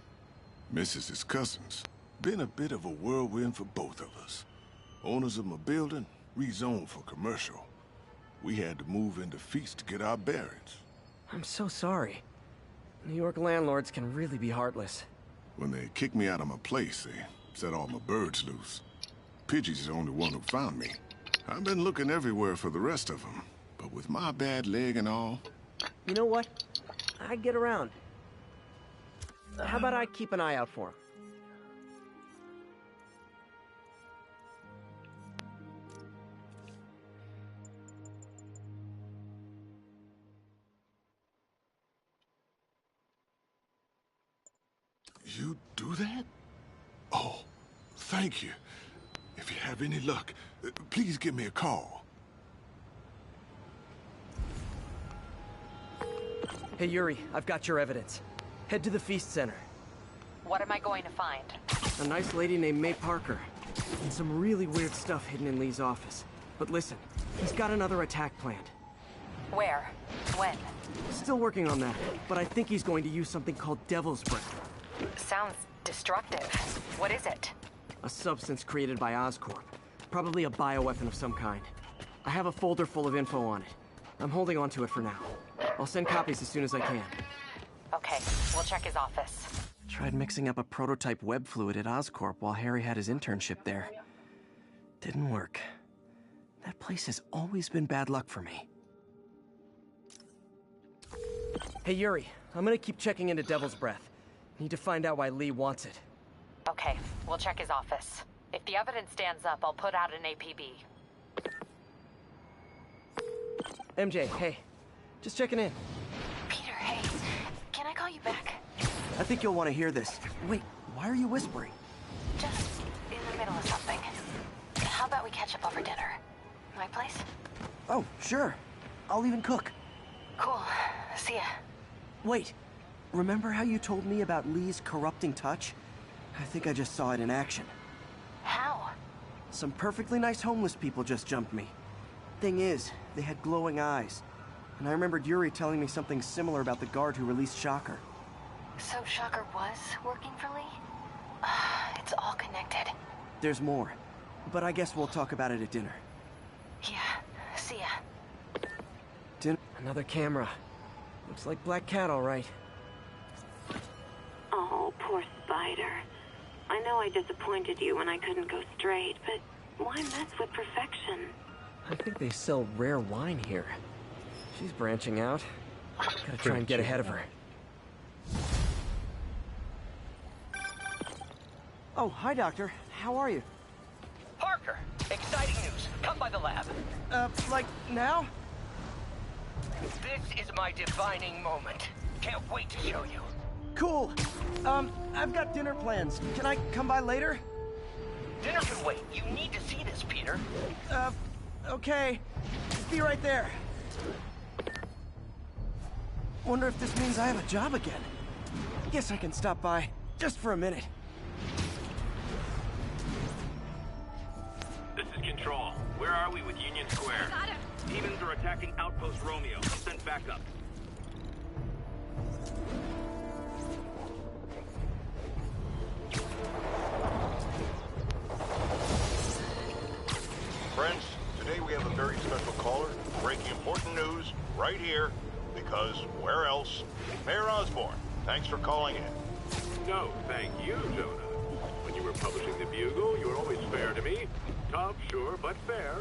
Misses his cousins. Been a bit of a whirlwind for both of us. Owners of my building, rezoned for commercial. We had to move into Feast to get our bearings. I'm so sorry. New York landlords can really be heartless. When they kicked me out of my place, they set all my birds loose. Pidgey's the only one who found me. I've been looking everywhere for the rest of them, but with my bad leg and all... You know what? I'd get around. How about I keep an eye out for him? You do that? Oh, thank you. If you have any luck, please give me a call. Hey, Yuri, I've got your evidence. Head to the Feast Center. What am I going to find? A nice lady named May Parker. And some really weird stuff hidden in Lee's office. But listen, he's got another attack planned. Where? When? Still working on that, but I think he's going to use something called Devil's Breath. Sounds destructive. What is it? A substance created by Oscorp. Probably a bioweapon of some kind. I have a folder full of info on it. I'm holding on to it for now. I'll send copies as soon as I can. Okay, we'll check his office. Tried mixing up a prototype web fluid at Oscorp while Harry had his internship there. Didn't work. That place has always been bad luck for me. Hey, Yuri, I'm gonna keep checking into Devil's Breath. Need to find out why Lee wants it. Okay, we'll check his office. If the evidence stands up, I'll put out an APB. MJ, hey. Just checking in. Peter, hey. Can I call you back? I think you'll want to hear this. Wait, why are you whispering? Just in the middle of something. How about we catch up over dinner? My place? Oh, sure. I'll even cook. Cool. See ya. Wait. Remember how you told me about Lee's corrupting touch? I think I just saw it in action. How? Some perfectly nice homeless people just jumped me. Thing is, they had glowing eyes. And I remembered Yuri telling me something similar about the guard who released Shocker. So Shocker was working for Lee? It's all connected. There's more. But I guess we'll talk about it at dinner. Yeah. See ya. Dinner. Another camera. Looks like Black Cat, all right. Oh, poor Spider. I know I disappointed you when I couldn't go straight, but why mess with perfection? I think they sell rare wine here. She's branching out. Gotta try and get ahead of her. Oh, hi, Doctor. How are you? Parker, exciting news. Come by the lab. Like now? This is my defining moment. Can't wait to show you. Cool. I've got dinner plans. Can I come by later? Dinner can wait. You need to see this, Peter. Okay. Be right there. Wonder if this means I have a job again. Guess I can stop by, just for a minute. This is Control. Where are we with Union Square? Got him. Demons are attacking Outpost Romeo. Send backup. Friends, today we have a very special caller breaking important news right here, because where else? Mayor Osborn, thanks for calling in. No, thank you, Jonah. When you were publishing the Bugle, you were always fair to me. Tough, sure, but fair.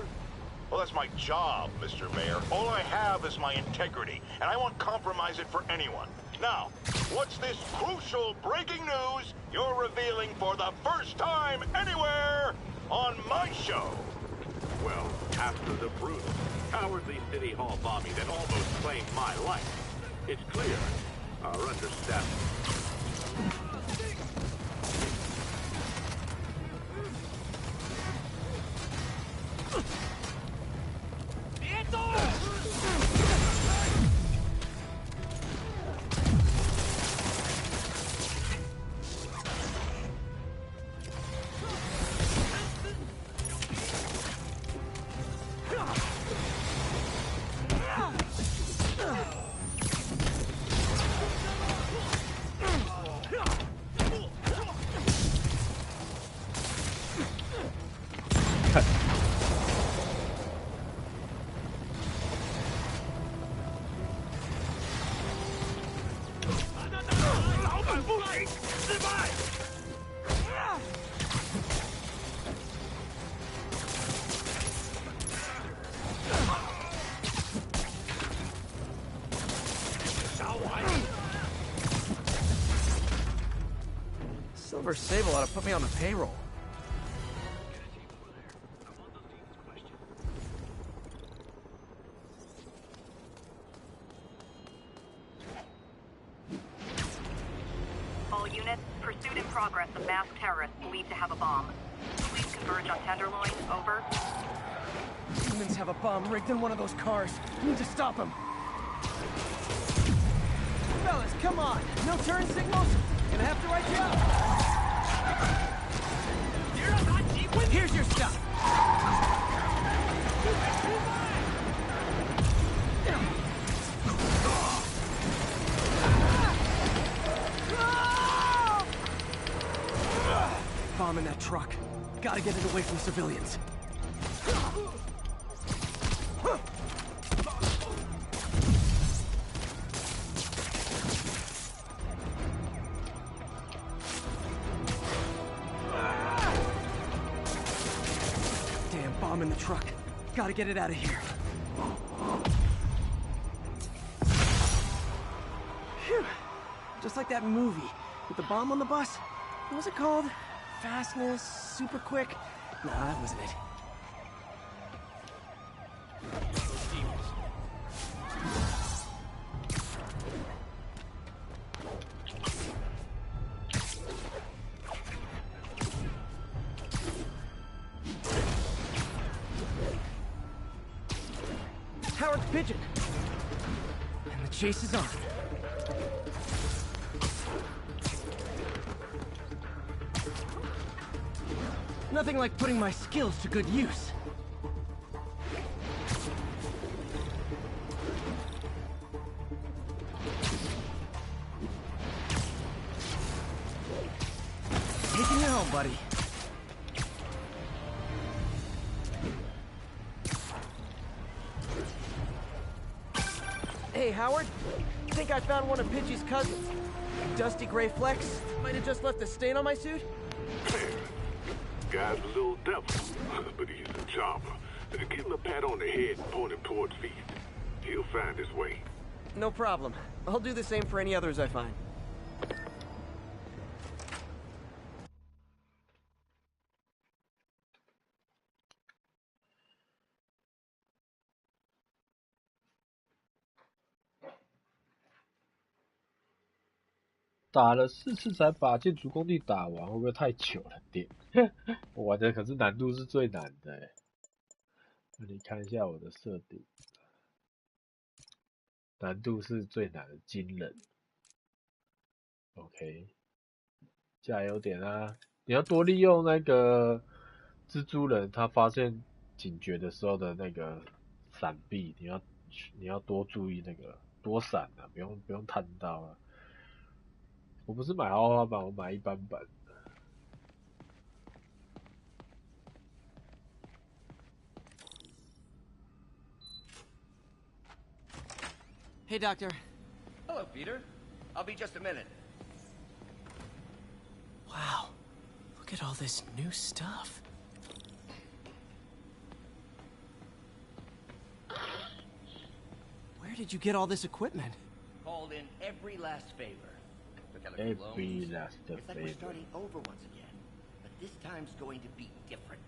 Well, that's my job, Mr. Mayor. All I have is my integrity, and I won't compromise it for anyone. Now, what's this crucial breaking news you're revealing for the first time anywhere on my show? Well, after the brutal, cowardly City Hall bombing that almost claimed my life, it's clear our understaffing. Silver Sable ought to put me on the payroll. All units, pursuit in progress of masked terrorists believed to have a bomb. Please converge on Tenderloin, over. Humans have a bomb rigged in one of those cars. We need to stop them. Fellas, come on! No turn signals? Gonna have to write you out. Here's your stuff. Bomb in that truck. Gotta get it away from civilians. Damn bomb in the truck. Gotta get it out of here. Phew. Just like that movie with the bomb on the bus. What was it called? Fastness, super quick? Nah, that wasn't it. Howard's pigeon. And the chase is on. Nothing like putting my skills to good use. Taking you home, buddy. Hey, Howard. Think I found one of Pidgey's cousins. Dusty gray flecks. Might have just left a stain on my suit. Guy's a little devil, but he's a charmer. Give him a pat on the head and point him towards Feast. He'll find his way. No problem. I'll do the same for any others I find.打了4次才把建筑工地打完，会不会太久了点？我玩的可是难度是最难的欸。那你看一下我的设定，难度是最难的，惊人。OK， 加油点啊！你要多利用那个蜘蛛人他发现警觉的时候的那个闪避，你要多注意那个多闪啊，不用弹到啊。我不是买豪华版，我买一般版。Hey, Doctor. Hello, Peter. I'll be just a minute. Wow. Look at all this new stuff. Where did you get all this equipment? Called in every last favor. Every last favor. It's like we're starting over once again. But this time's going to be different.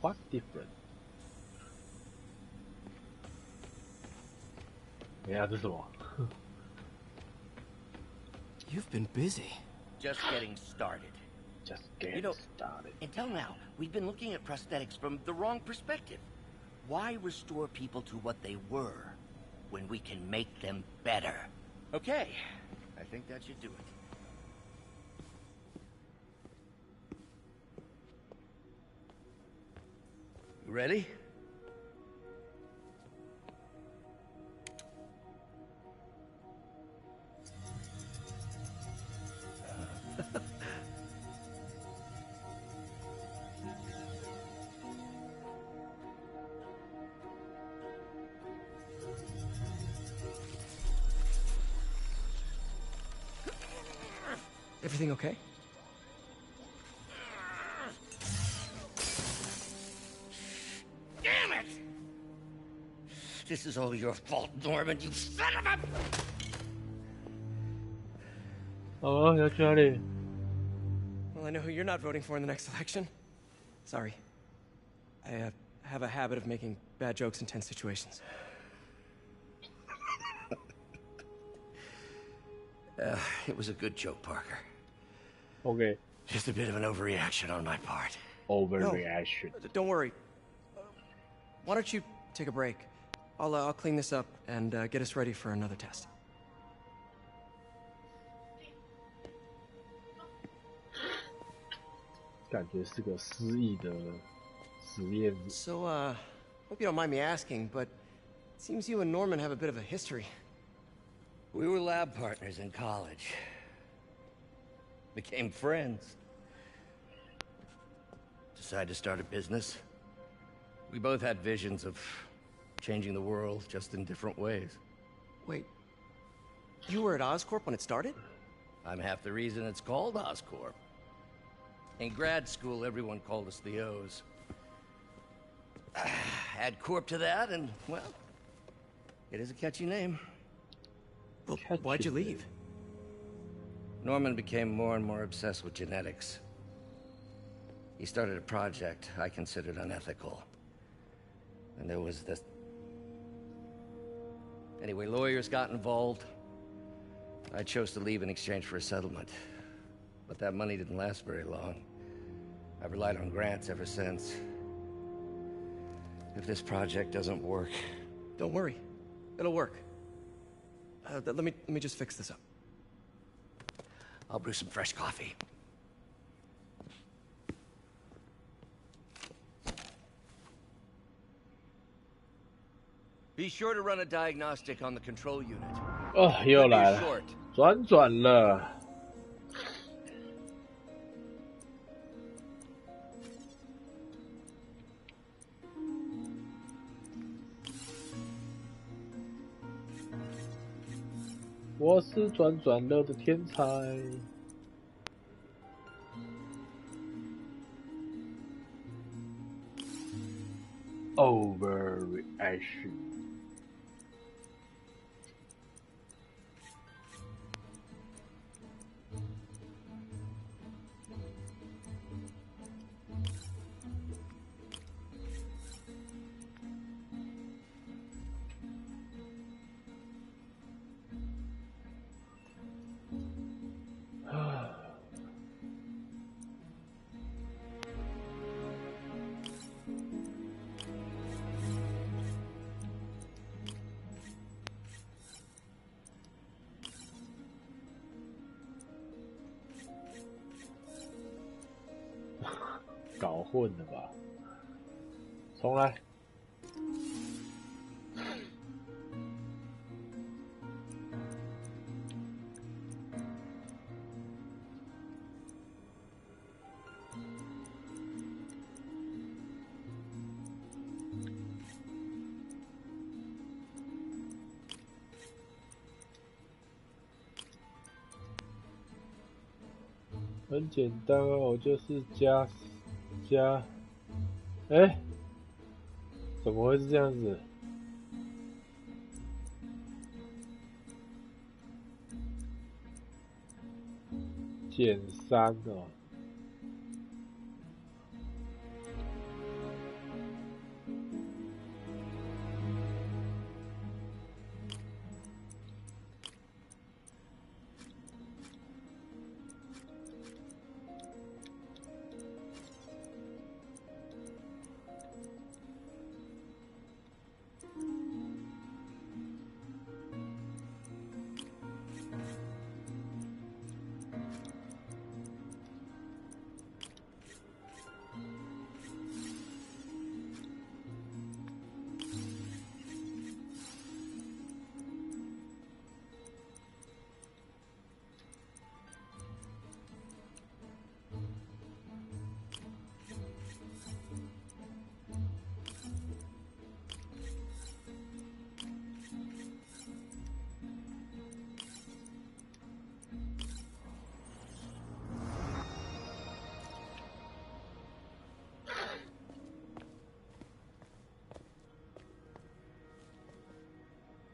What different? 哎呀，这是什么？ You've been busy. Just getting started. Just getting started. Until now, we've been looking at prosthetics from the wrong perspective. Why restore people to what they were when we can make them better? Okay, I think that should do it. You ready? Everything okay? Damn it! This is all your fault, Norman, you son of a... 哦，要去哪里？ Well, I know who you're not voting for in the next election. Sorry. I have a habit of making bad jokes in tense situations. It was a good joke, Parker. Okay. Just a bit of an overreaction on my part. Overreaction. No, don't worry. Why don't you take a break? I'll clean this up and get us ready for another test. So, hope you don't mind me asking, but it seems you and Norman have a bit of a history. We were lab partners in college. Became friends. Decided to start a business. We both had visions of changing the world, just in different ways. Wait, you were at Oscorp when it started? I'm half the reason it's called Oscorp. In grad school, everyone called us the O's. Add Corp to that, and, well, it is a catchy name. Well, why'd you leave? Norman became more and more obsessed with genetics. He started a project I considered unethical. And there was this... Anyway, lawyers got involved. I chose to leave in exchange for a settlement. But that money didn't last very long. I've relied on grants ever since. If this project doesn't work... Don't worry. It'll work. Let me just fix this up. I'll brew some fresh coffee. Be sure to run a diagnostic on the control unit. 哦，又来了，转了。我是转了的天才。Overreaction。搞混了吧？重来。很简单啊，我就是加，哎，怎么会是这样子？减3哦。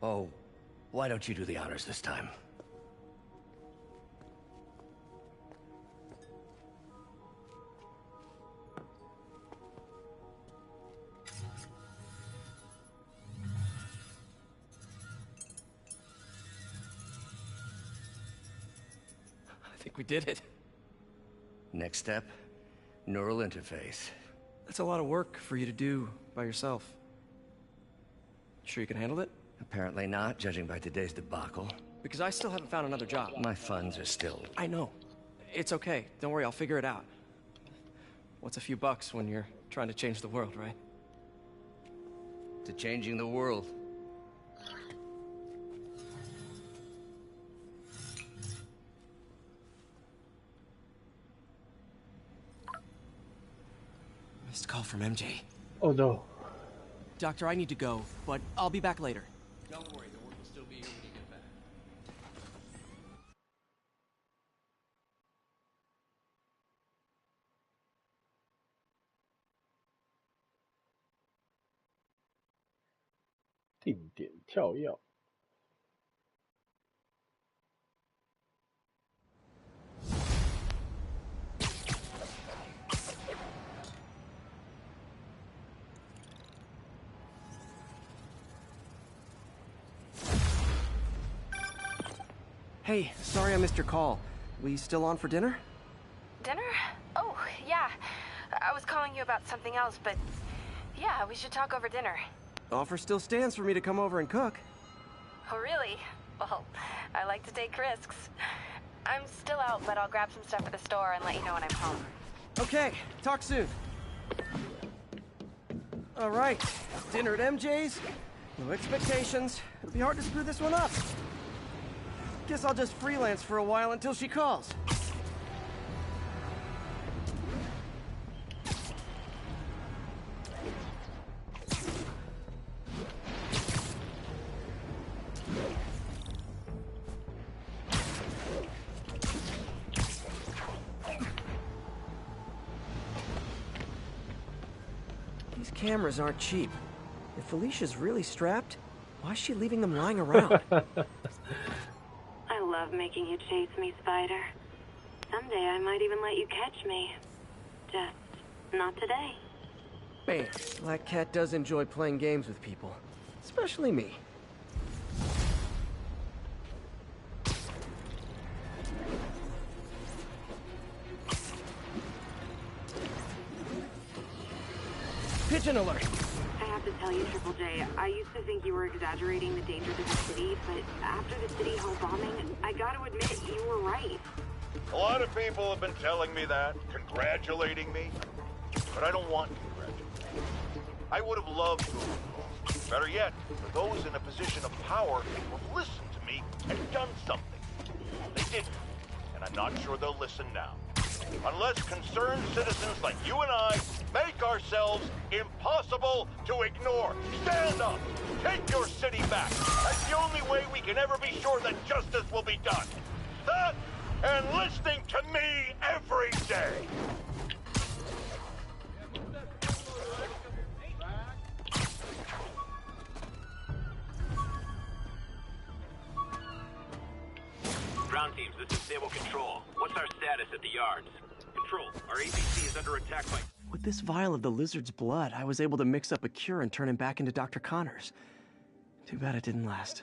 Oh, why don't you do the honors this time? I think we did it. Next step, neural interface. That's a lot of work for you to do by yourself. Sure you can handle it? Apparently not, judging by today's debacle. Because I still haven't found another job. My funds are still... I know. It's okay. Don't worry, I'll figure it out. What's a few bucks when you're trying to change the world, right? To changing the world. Missed call from MJ. Oh no. Doctor, I need to go, but I'll be back later. Don't worry, the work will still be here when you get back. 定点跳跃。Hey, sorry I missed your call. We still on for dinner? Dinner? Oh, yeah. I was calling you about something else, but yeah, we should talk over dinner. Offer still stands for me to come over and cook. Oh, really? Well, I like to take risks. I'm still out, but I'll grab some stuff at the store and let you know when I'm home. Okay, talk soon. All right, dinner at MJ's. No expectations. It'll be hard to screw this one up. Guess I'll just freelance for a while until she calls. These cameras aren't cheap. If Felicia's really strapped, why is she leaving them lying around? I love making you chase me, Spider. Someday I might even let you catch me. Just not today. Man, Black Cat does enjoy playing games with people. Especially me. Pigeon alert! I have to tell you, Triple J, I used to think you were exaggerating the dangers of the city, but after the City Hall bombing, I gotta admit, you were right. A lot of people have been telling me that, congratulating me, but I don't want congratulations. I would have loved to have. Better yet, for those in a position of power who have listened to me and done something. They didn't, and I'm not sure they'll listen now. Unless concerned citizens like you and I make ourselves impossible to ignore. Stand up! Take your city back! That's the only way we can ever be sure that justice will be done. That and listening to me every day! Ground teams, this is Sable Control. What's our status at the yards? Control, our ABC is under attack by... With this vial of the lizard's blood, I was able to mix up a cure and turn him back into Dr. Connors. Too bad it didn't last.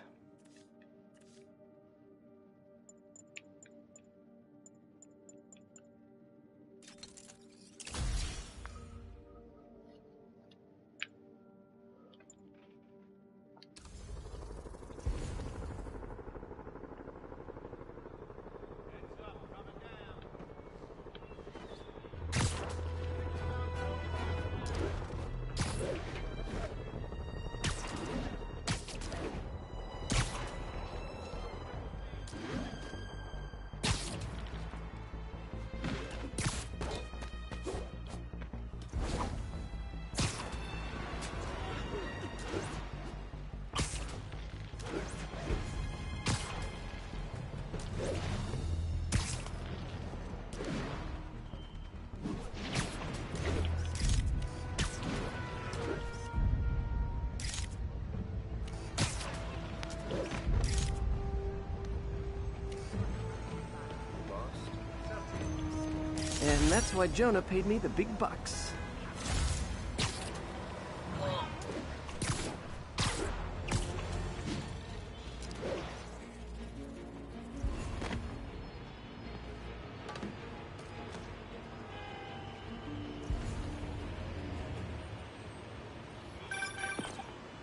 And that's why Jonah paid me the big bucks.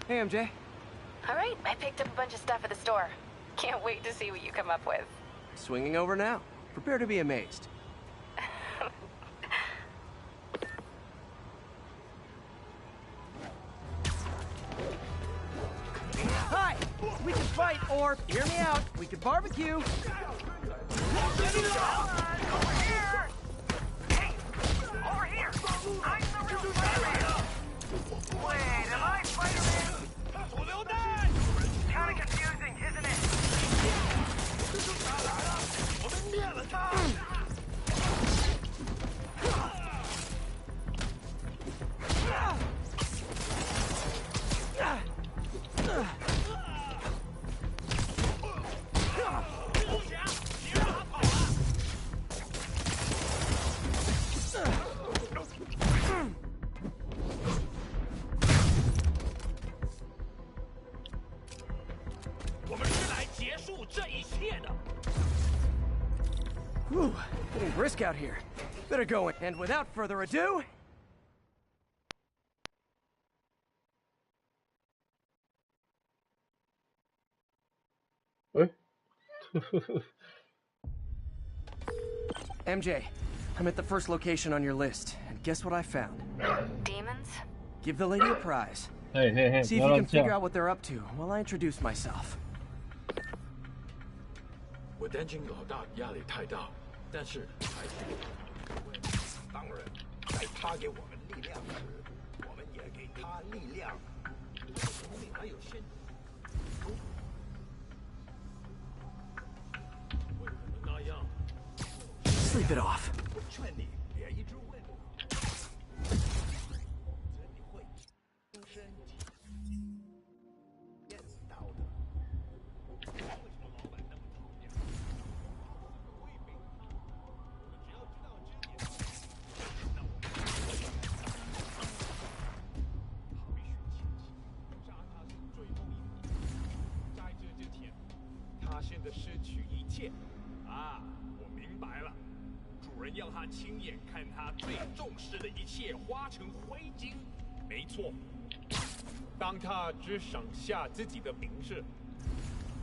Hey, MJ. All right, I picked up a bunch of stuff at the store. Can't wait to see what you come up with. Swinging over now. Prepare to be amazed. Hi! We can fight, or, hear me out, we could barbecue. Wait, am I Spider-Man? Kinda confusing, isn't it? Whew, getting brisk out here. Better go in. And without further ado... MJ, I'm at the first location on your list, and guess what I found? Demons? Give the lady a prize. Hey, See if you can figure out what they're up to while I introduce myself. 我担心老大压力太大，但是还是当然，在他给我们力量时，我们也给他力量。手里还有现。为什么那样 Sleep it off. 我劝你别一直问。你会终身见到的。为什么老板那么讨厌？贵宾，我们只要知道支点，那我们好比学前妻，杀他是最后一步。在这之前，他现在失去一切。啊，我明白了。主人要他亲眼看他最重视的一切化成灰烬。没错，当他只剩下自己的名字，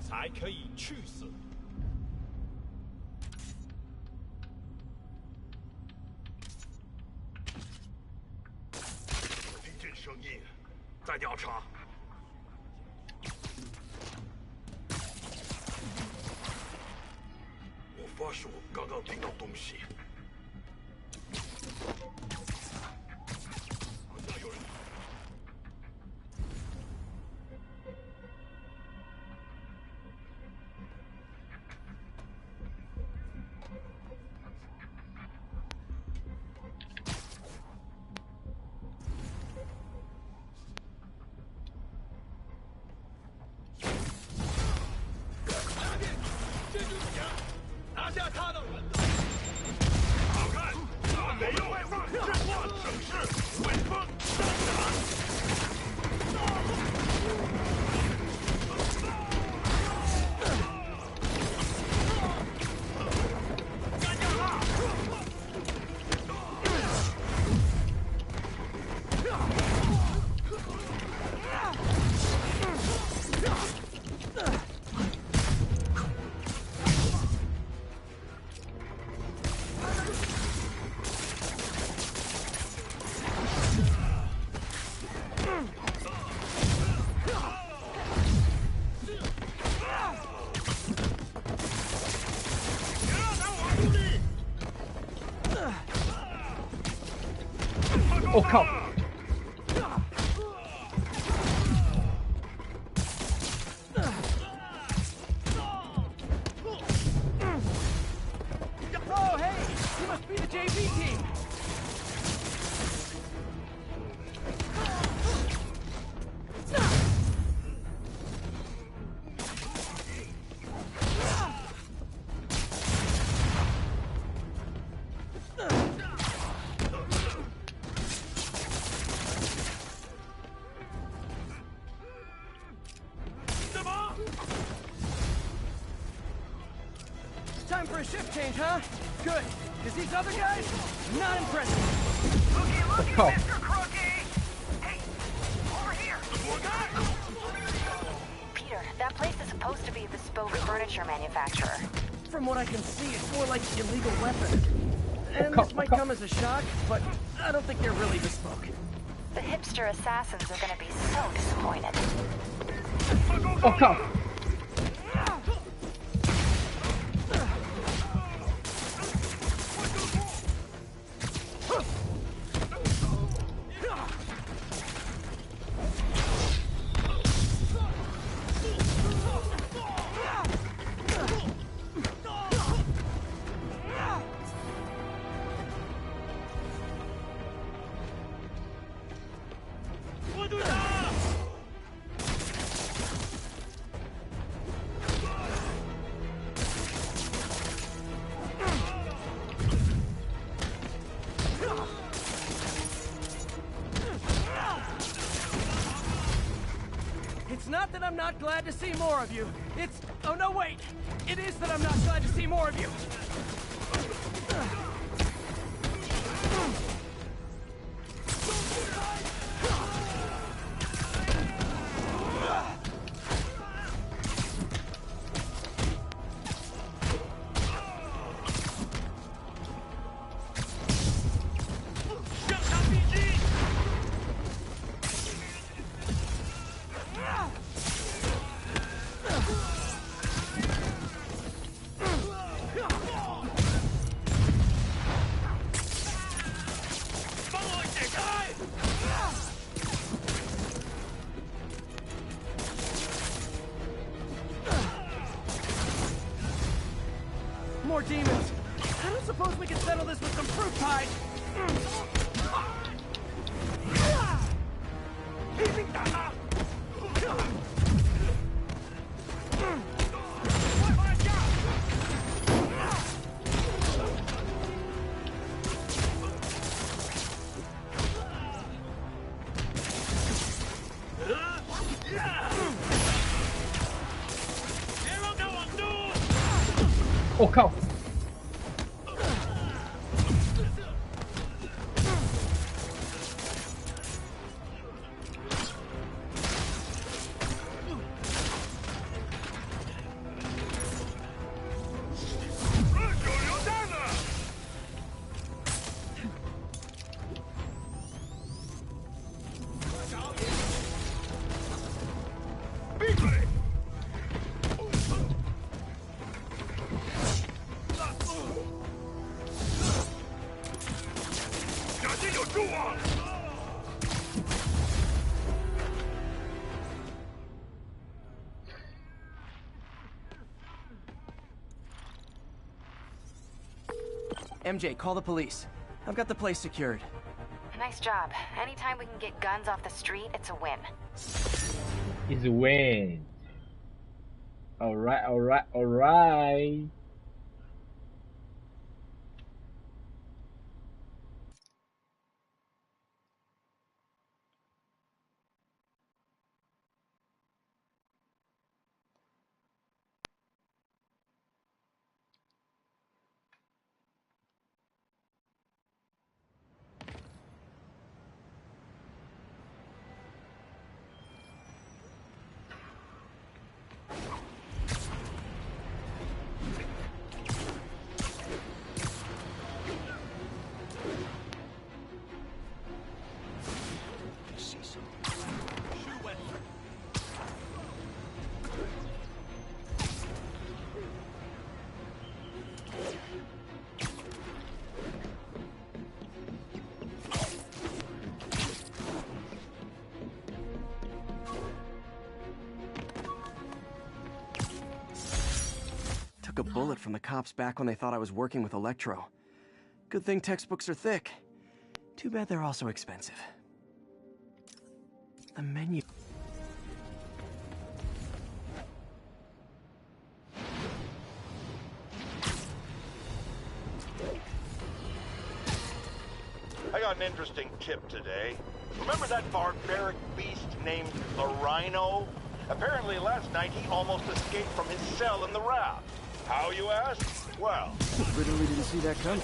才可以去死。我听见声音，在调查。我发誓，我刚刚听到东西。好像有人。拿下他的文字。好看，他没有外放，智化省市，威风闪闪。干掉他！我靠！Oh, hey! You must be the JV team! Time for a shift change, huh? Good. Because these other guys, not impressive. Looky, Mr. Crookie! Hey, over here! Peter, that place is supposed to be a bespoke furniture manufacturer. From what I can see, it's more like illegal weapon. And this might come as a shock, but I don't think they're really bespoke. The hipster assassins are gonna be so disappointed. Oh, God. It's not that I'm not glad to see more of you. It's... Oh, no, wait. It is that I'm not glad to see more of you. More demons. I don't suppose we can settle this with some fruit pie. Oh,靠！ MJ, call the police. I've got the place secured. Nice job. Anytime we can get guns off the street, it's a win. It's a win. Alright, alright, alright. Took a bullet from the cops back when they thought I was working with Electro. Good thing textbooks are thick. Too bad they're also expensive. The menu... I got an interesting tip today. Remember that barbaric beast named the Rhino? Apparently last night he almost escaped from his cell in the raft. How, you ask? Well... Literally didn't see that coming.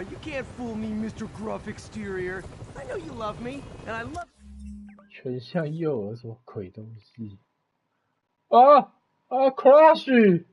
You can't fool me, Mr. Gruff Exterior. I know you love me, and I love. 全向诱饵什么鬼东西？啊啊 ！Crash！